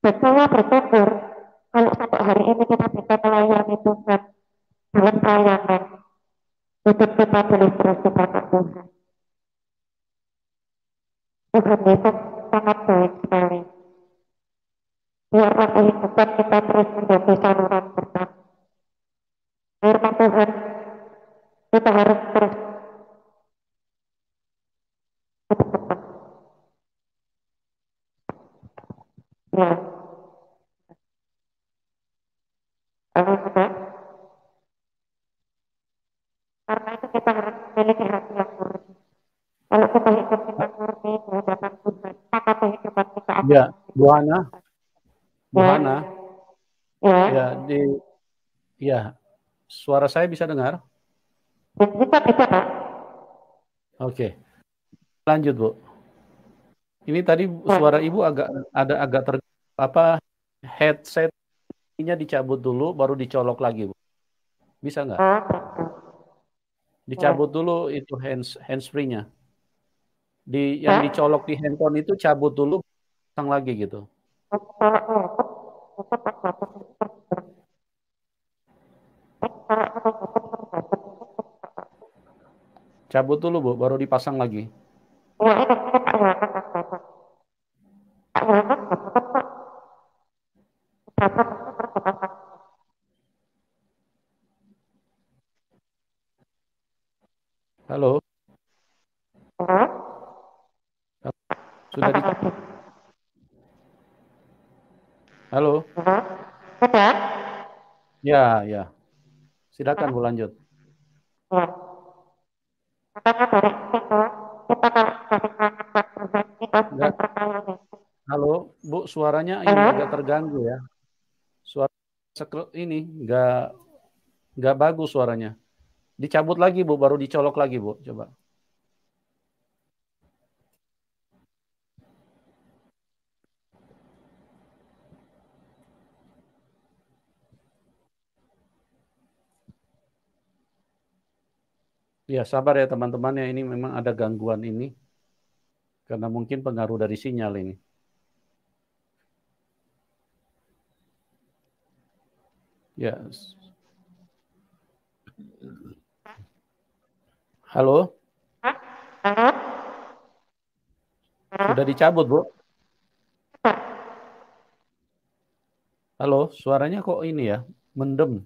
Dan saya bersyukur kalau sampai hari ini kita bisa melayani Tuhan dalam pelayanan, hidup kita boleh terus kepada Tuhan. Tuhan Yesus sangat baik sekali. Biarlah kehidupan kita terus menjadi saluran berkat. Firman Tuhan, kita harus terus berdekat. Ya, kalau sudah, karena itu kita harus memiliki hati yang murni. Kalau kita hidup dengan murni di hadapan Tuhan, maka kehidupan kita akan Ya, Bu Hana, Bu ya, Hana, ya, ya ya, suara saya bisa dengar? dan kita bisa, Pak. Oke, lanjut Bu. Ini tadi Ya. suara Ibu agak headset-nya dicabut dulu, baru dicolok lagi Bu. Bisa nggak? Oh, gitu. Dicabut dulu itu handsfree-nya. Yang Ya. dicolok di handphone itu cabut dulu, pasang lagi gitu. Cabut dulu Bu, baru dipasang lagi. Halo, sudah di Halo? Ya, ya. Silakan Bu lanjut. Enggak. Halo, Bu, suaranya ini agak terganggu ya. Suara ini enggak bagus suaranya. Dicabut lagi Bu, baru dicolok lagi Bu, coba. Ya sabar ya teman-teman ya, ini memang ada gangguan ini. Karena mungkin pengaruh dari sinyal ini. Ya. Halo? Sudah dicabut, Bu? Halo, suaranya kok ini ya, mendem.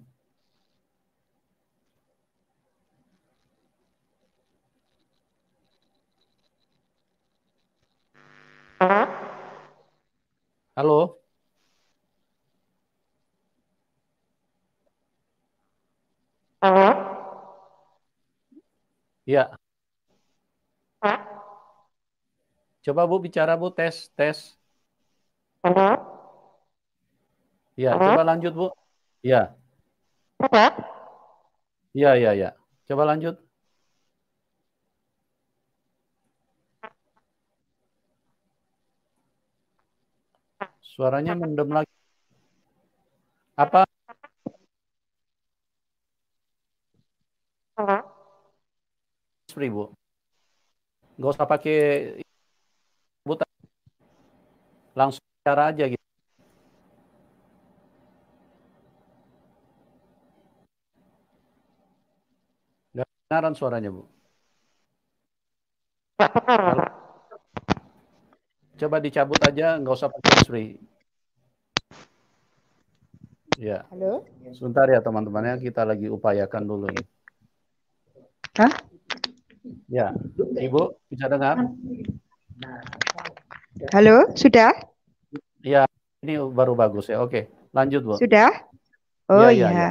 Halo? Ya. Coba Bu bicara Bu, tes, tes. Ya, coba lanjut Bu. Ya, ya, ya, ya. Coba lanjut. Suaranya mendem lagi. Apa? Free Bu. Nggak usah pakai Bu, langsung bicara aja gitu. Nggak kedengaran suaranya Bu. Halo? Coba dicabut aja, nggak usah pakai free. Ya. Halo? Sebentar ya teman-temannya, kita lagi upayakan dulu ini. Hah? Ya, Ibu bisa dengar? Halo, sudah? Ya, ini baru bagus ya. Oke, lanjut Bu. Sudah? Oh ya, ya, iya. ya.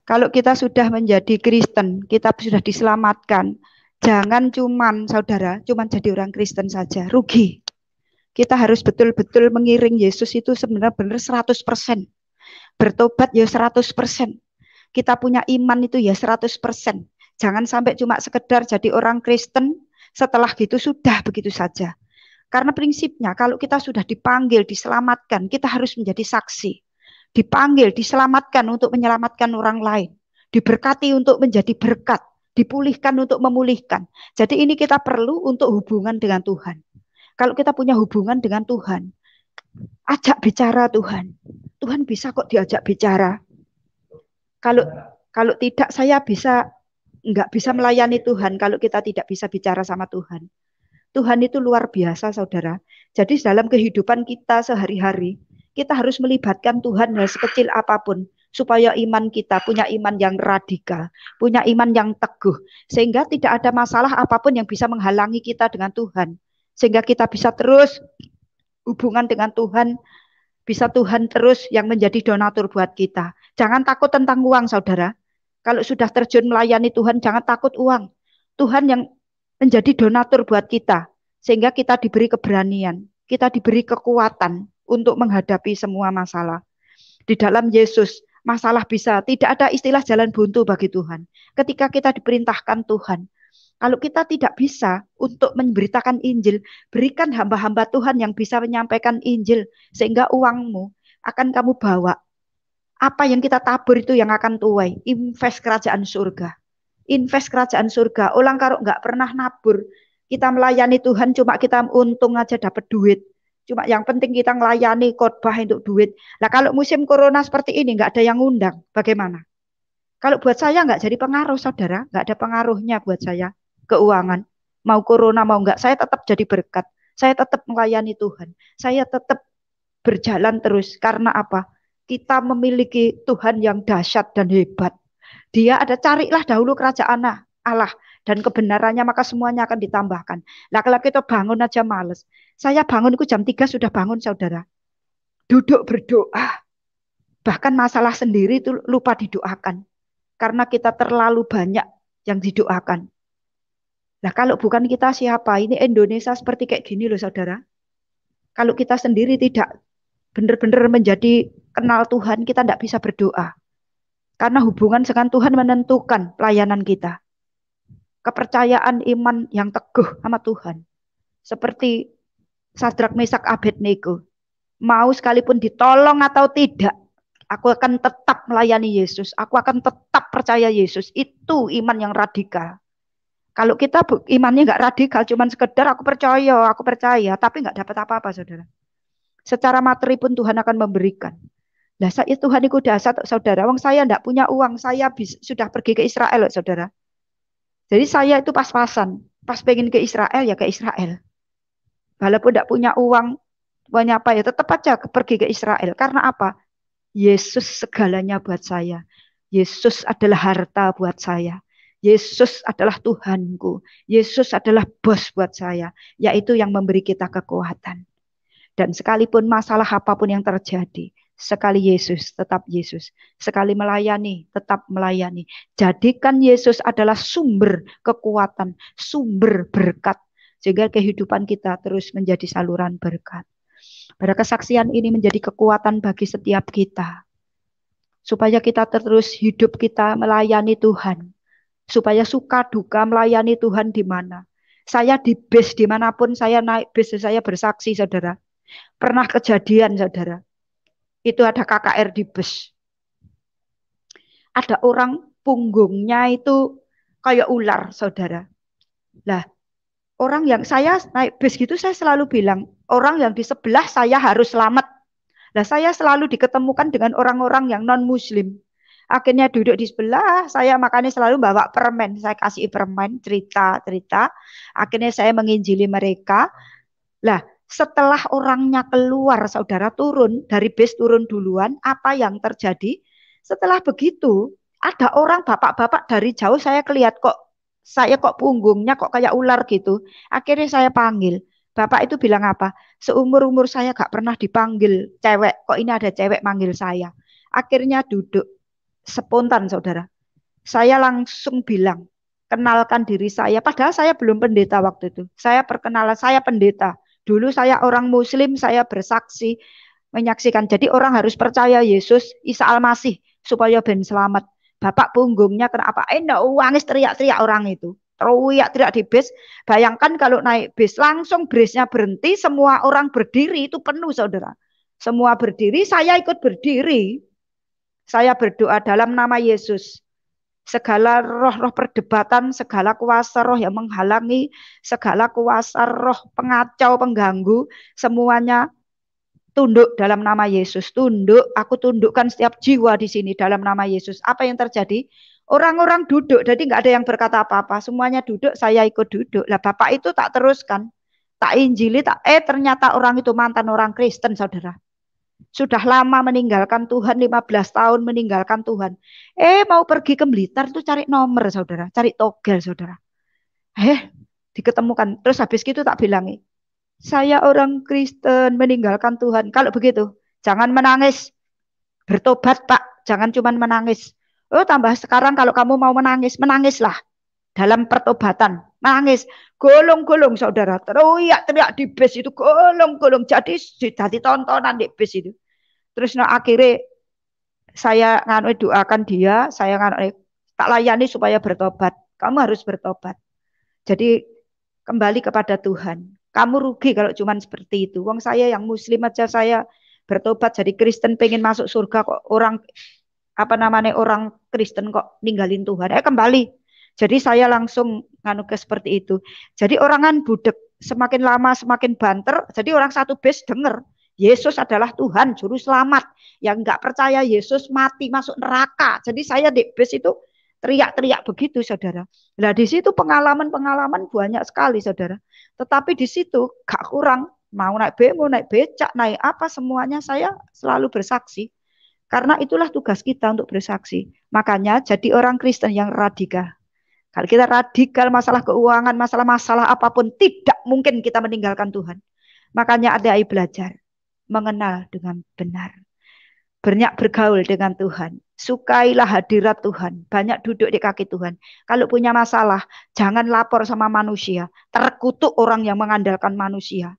Kalau kita sudah menjadi Kristen, kita sudah diselamatkan. Jangan cuman saudara, cuman jadi orang Kristen saja, rugi. Kita harus betul-betul mengiring Yesus itu sebenarnya 100%. Bertobat ya 100%. Kita punya iman itu ya 100%. Jangan sampai cuma sekedar jadi orang Kristen, setelah gitu sudah begitu saja. Karena prinsipnya kalau kita sudah dipanggil, diselamatkan, kita harus menjadi saksi. Dipanggil, diselamatkan untuk menyelamatkan orang lain. Diberkati untuk menjadi berkat. Dipulihkan untuk memulihkan. Jadi ini kita perlu untuk hubungan dengan Tuhan. Kalau kita punya hubungan dengan Tuhan, ajak bicara Tuhan. Tuhan bisa kok diajak bicara. Kalau tidak saya nggak bisa melayani Tuhan kalau kita tidak bisa bicara sama Tuhan. Tuhan itu luar biasa, saudara. Jadi dalam kehidupan kita sehari-hari, kita harus melibatkan Tuhan sekecil apapun, supaya iman kita punya iman yang radikal, punya iman yang teguh, sehingga tidak ada masalah apapun yang bisa menghalangi kita dengan Tuhan. Sehingga kita bisa terus hubungan dengan Tuhan, bisa Tuhan terus yang menjadi donatur buat kita. Jangan takut tentang uang, saudara. Kalau sudah terjun melayani Tuhan, jangan takut uang. Tuhan yang menjadi donatur buat kita, sehingga kita diberi keberanian, kita diberi kekuatan untuk menghadapi semua masalah. Di dalam Yesus, masalah bisa, tidak ada istilah jalan buntu bagi Tuhan. Ketika kita diperintahkan Tuhan, kalau kita tidak bisa untuk memberitakan Injil, berikan hamba-hamba Tuhan yang bisa menyampaikan Injil, sehingga uangmu akan kamu bawa. Apa yang kita tabur itu yang akan tuai. Invest kerajaan surga. Invest kerajaan surga. Orang kalau nggak pernah nabur, kita melayani Tuhan cuma kita untung aja dapat duit. Cuma yang penting kita melayani khotbah untuk duit. Nah kalau musim corona seperti ini nggak ada yang ngundang, bagaimana? Kalau buat saya nggak jadi pengaruh, saudara. Nggak ada pengaruhnya buat saya. Keuangan. Mau corona mau nggak, saya tetap jadi berkat. Saya tetap melayani Tuhan. Saya tetap berjalan terus. Karena apa? Kita memiliki Tuhan yang dahsyat dan hebat. Dia ada, carilah dahulu kerajaan Allah dan kebenarannya, maka semuanya akan ditambahkan. Nah kalau kita bangun aja males. Saya bangunku jam 3 sudah bangun, saudara. Duduk berdoa. Bahkan masalah sendiri itu lupa didoakan. Karena kita terlalu banyak yang didoakan. Nah kalau bukan kita siapa? Ini Indonesia seperti kayak gini loh, saudara. Kalau kita sendiri tidak benar-benar menjadi kenal Tuhan, kita tidak bisa berdoa. Karena hubungan dengan Tuhan menentukan pelayanan kita. Kepercayaan iman yang teguh sama Tuhan. Seperti Sadrak, Mesak, Abednego. Mau sekalipun ditolong atau tidak, aku akan tetap melayani Yesus. Aku akan tetap percaya Yesus. Itu iman yang radikal. Kalau kita imannya nggak radikal, cuman sekedar aku percaya, tapi nggak dapat apa-apa, saudara. Secara materi pun Tuhan akan memberikan. Lah saya Tuhan itu dasar, saudara. Wong saya nggak punya uang, saya sudah pergi ke Israel, saudara. Jadi saya itu pas-pasan, pas pengen ke Israel ya ke Israel. Walaupun tidak punya uang, banyak apa ya, tetap aja pergi ke Israel. Karena apa? Yesus segalanya buat saya. Yesus adalah harta buat saya. Yesus adalah Tuhanku. Yesus adalah bos buat saya. Yaitu yang memberi kita kekuatan. Dan sekalipun masalah apapun yang terjadi, sekali Yesus, tetap Yesus. Sekali melayani, tetap melayani. Jadikan Yesus adalah sumber kekuatan, sumber berkat. Sehingga kehidupan kita terus menjadi saluran berkat. Pada kesaksian ini menjadi kekuatan bagi setiap kita. Supaya kita terus hidup kita melayani Tuhan. Supaya suka duka melayani Tuhan di mana. Saya di bis dimanapun saya naik bis, saya bersaksi, saudara. Pernah kejadian, saudara. Itu ada KKR di bus. Ada orang punggungnya itu kayak ular, saudara. Lah, orang yang saya naik bis gitu, saya selalu bilang, orang yang di sebelah saya harus selamat. Nah, saya selalu diketemukan dengan orang-orang yang non-muslim. Akhirnya duduk di sebelah, saya makanya selalu bawa permen. Saya kasih permen, cerita-cerita. Akhirnya saya menginjili mereka. Lah, setelah orangnya keluar, saudara turun, dari bis turun duluan, apa yang terjadi? Setelah begitu, ada orang bapak-bapak dari jauh saya kelihat saya kok punggungnya kok kayak ular gitu. Akhirnya saya panggil. Bapak itu bilang apa? Seumur-umur saya gak pernah dipanggil cewek. Kok ini ada cewek manggil saya? Akhirnya duduk. Spontan, saudara. Saya langsung bilang, kenalkan diri saya. Padahal saya belum pendeta waktu itu. Saya perkenalan, saya pendeta. Dulu saya orang muslim, saya bersaksi, menyaksikan. Jadi orang harus percaya Yesus, Isa Al-Masih, supaya ben selamat. Bapak punggungnya kenapa? Enggak, wangis teriak-teriak orang itu. Teriak-teriak di bis. Bayangkan kalau naik bis, langsung bisnya berhenti, semua orang berdiri, itu penuh, saudara. Semua berdiri, saya ikut berdiri. Saya berdoa dalam nama Yesus. Segala roh-roh perdebatan, segala kuasa roh yang menghalangi, segala kuasa roh pengacau, pengganggu, semuanya tunduk dalam nama Yesus. Tunduk, aku tundukkan setiap jiwa di sini dalam nama Yesus. Apa yang terjadi? Orang-orang duduk, jadi nggak ada yang berkata apa-apa. Semuanya duduk, saya ikut duduk. Lah Bapak itu tak teruskan, tak injili, ternyata orang itu mantan orang Kristen, saudara. Sudah lama meninggalkan Tuhan, 15 tahun meninggalkan Tuhan. Mau pergi ke Blitar itu cari nomor, saudara. Cari togel, saudara. Diketemukan. Terus habis itu tak bilangi, saya orang Kristen meninggalkan Tuhan. Kalau begitu, jangan menangis. Bertobat, Pak. Jangan cuma menangis. Tambah sekarang kalau kamu mau menangis, menangislah. Dalam pertobatan. Nangis. Golong-golong, saudara. Teriak-teriak di bis itu. Golong-golong. Jadi tontonan di bis itu. Terus akhirnya saya doakan dia. Saya tak layani supaya bertobat. Kamu harus bertobat. Jadi kembali kepada Tuhan. Kamu rugi kalau cuma seperti itu. Wong saya yang muslim aja saya bertobat jadi Kristen pengen masuk surga kok orang orang Kristen kok ninggalin Tuhan. Kembali. Jadi saya langsung ke seperti itu. Jadi orang kan budek, semakin lama semakin banter. Jadi orang satu bis denger Yesus adalah Tuhan juru selamat. Yang nggak percaya Yesus mati masuk neraka. Jadi saya di bis itu teriak-teriak begitu, saudara. Nah di situ pengalaman-pengalaman banyak sekali, saudara. Tetapi di situ gak kurang, mau naik bemo, naik becak, naik apa semuanya saya selalu bersaksi. Karena itulah tugas kita untuk bersaksi. Makanya jadi orang Kristen yang radikal. Kalau kita radikal masalah keuangan, masalah-masalah apapun, tidak mungkin kita meninggalkan Tuhan. Makanya ada belajar, mengenal dengan benar. Banyak bergaul dengan Tuhan. Sukailah hadirat Tuhan. Banyak duduk di kaki Tuhan. Kalau punya masalah, jangan lapor sama manusia. Terkutuk orang yang mengandalkan manusia.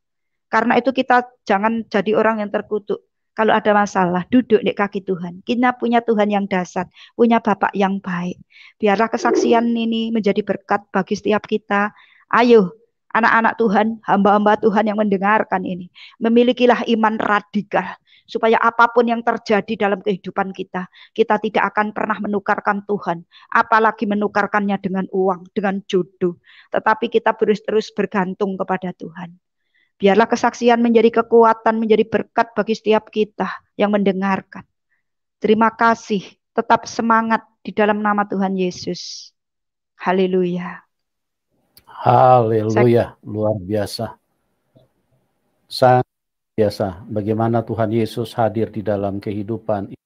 Karena itu kita jangan jadi orang yang terkutuk. Kalau ada masalah, duduk di kaki Tuhan. Kita punya Tuhan yang dahsyat, punya Bapak yang baik. Biarlah kesaksian ini menjadi berkat bagi setiap kita. Ayo, anak-anak Tuhan, hamba-hamba Tuhan yang mendengarkan ini, memilikilah iman radikal, supaya apapun yang terjadi dalam kehidupan kita tidak akan pernah menukarkan Tuhan, apalagi menukarkannya dengan uang, dengan jodoh. Tetapi kita terus bergantung kepada Tuhan. Biarlah kesaksian menjadi kekuatan, menjadi berkat bagi setiap kita yang mendengarkan. Terima kasih, tetap semangat di dalam nama Tuhan Yesus. Haleluya. Haleluya, luar biasa. Sangat biasa bagaimana Tuhan Yesus hadir di dalam kehidupan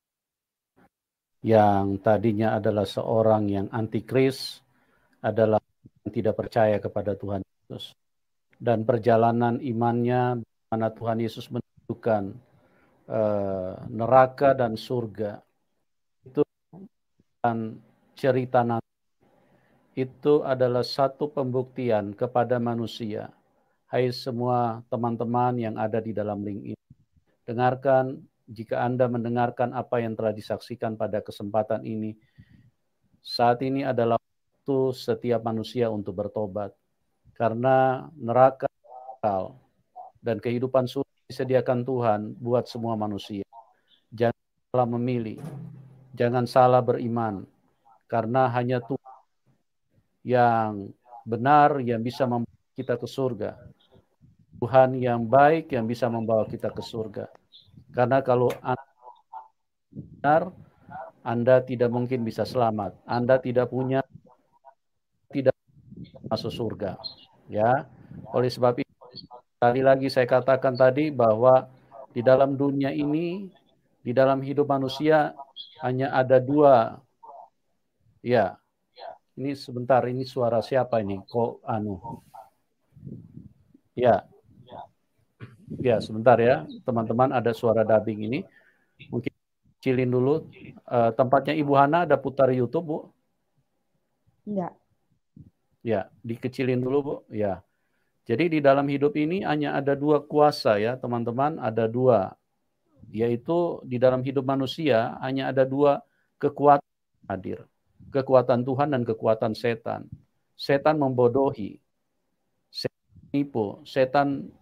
yang tadinya adalah seorang yang antikris, adalah yang tidak percaya kepada Tuhan Yesus. Dan perjalanan imannya, mana Tuhan Yesus menunjukkan neraka dan surga, itu dan cerita nanti, itu adalah satu pembuktian kepada manusia. Hai semua teman-teman yang ada di dalam link ini, dengarkan, jika Anda mendengarkan apa yang telah disaksikan pada kesempatan ini, saat ini adalah waktu setiap manusia untuk bertobat. Karena neraka dan kehidupan surga disediakan Tuhan buat semua manusia. Jangan salah memilih, jangan salah beriman, karena hanya Tuhan yang benar yang bisa membawa kita ke surga. Tuhan yang baik yang bisa membawa kita ke surga. Karena kalau Anda benar, Anda tidak mungkin bisa selamat. Anda tidak masuk surga. Ya, oleh sebab itu, sekali lagi saya katakan tadi bahwa di dalam dunia ini, di dalam hidup manusia hanya ada dua. Ya, ini sebentar, ini suara siapa ini? Kok Ya. Ya, sebentar ya, teman-teman, ada suara dubbing ini. Mungkin kecilin dulu. Tempatnya Ibu Hana ada putar YouTube, Bu? Enggak. Ya, dikecilin dulu, Bu. Ya. Jadi di dalam hidup ini hanya ada dua kuasa ya, teman-teman, ada dua. Yaitu di dalam hidup manusia hanya ada dua kekuatan hadir. Kekuatan Tuhan dan kekuatan setan. Setan membodohi. Setan menipu. Setan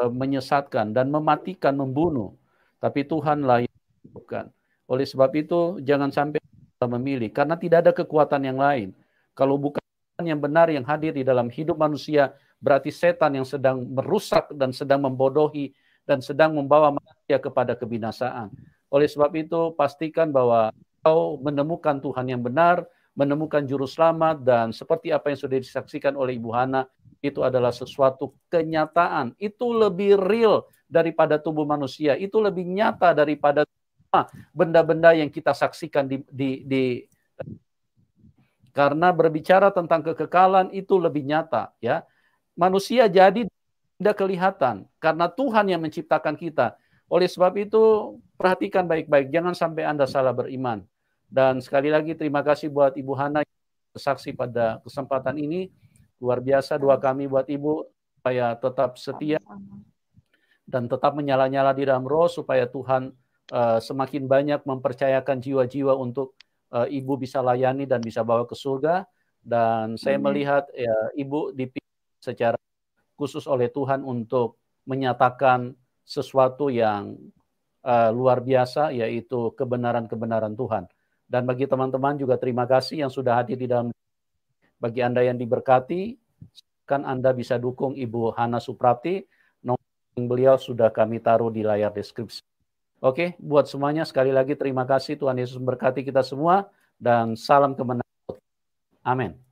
menyesatkan dan mematikan, membunuh. Tapi Tuhanlah yang menentukan. Oleh sebab itu jangan sampai kita memilih, karena tidak ada kekuatan yang lain. Kalau bukan yang benar yang hadir di dalam hidup manusia, berarti setan yang sedang merusak dan sedang membodohi dan sedang membawa manusia kepada kebinasaan. Oleh sebab itu pastikan bahwa kau menemukan Tuhan yang benar, menemukan juru selamat, dan seperti apa yang sudah disaksikan oleh Ibu Hana, itu adalah sesuatu kenyataan. Itu lebih real daripada tubuh manusia. Itu lebih nyata daripada benda-benda yang kita saksikan karena berbicara tentang kekekalan itu lebih nyata, ya. Manusia jadi tidak kelihatan karena Tuhan yang menciptakan kita. Oleh sebab itu perhatikan baik-baik, jangan sampai Anda salah beriman. Dan sekali lagi terima kasih buat Ibu Hana yang bersaksi pada kesempatan ini. Luar biasa doa kami buat Ibu supaya tetap setia dan tetap menyala-nyala di dalam roh, supaya Tuhan semakin banyak mempercayakan jiwa-jiwa untuk Ibu bisa layani dan bisa bawa ke surga. Dan saya melihat ya, Ibu dipilih secara khusus oleh Tuhan untuk menyatakan sesuatu yang luar biasa, yaitu kebenaran-kebenaran Tuhan. Dan bagi teman-teman juga terima kasih yang sudah hadir di dalam. Bagi Anda yang diberkati, kan Anda bisa dukung Ibu Hana Suprapti. Nomor beliau sudah kami taruh di layar deskripsi. Oke, buat semuanya sekali lagi terima kasih. Tuhan Yesus memberkati kita semua dan salam kemenangan. Amin.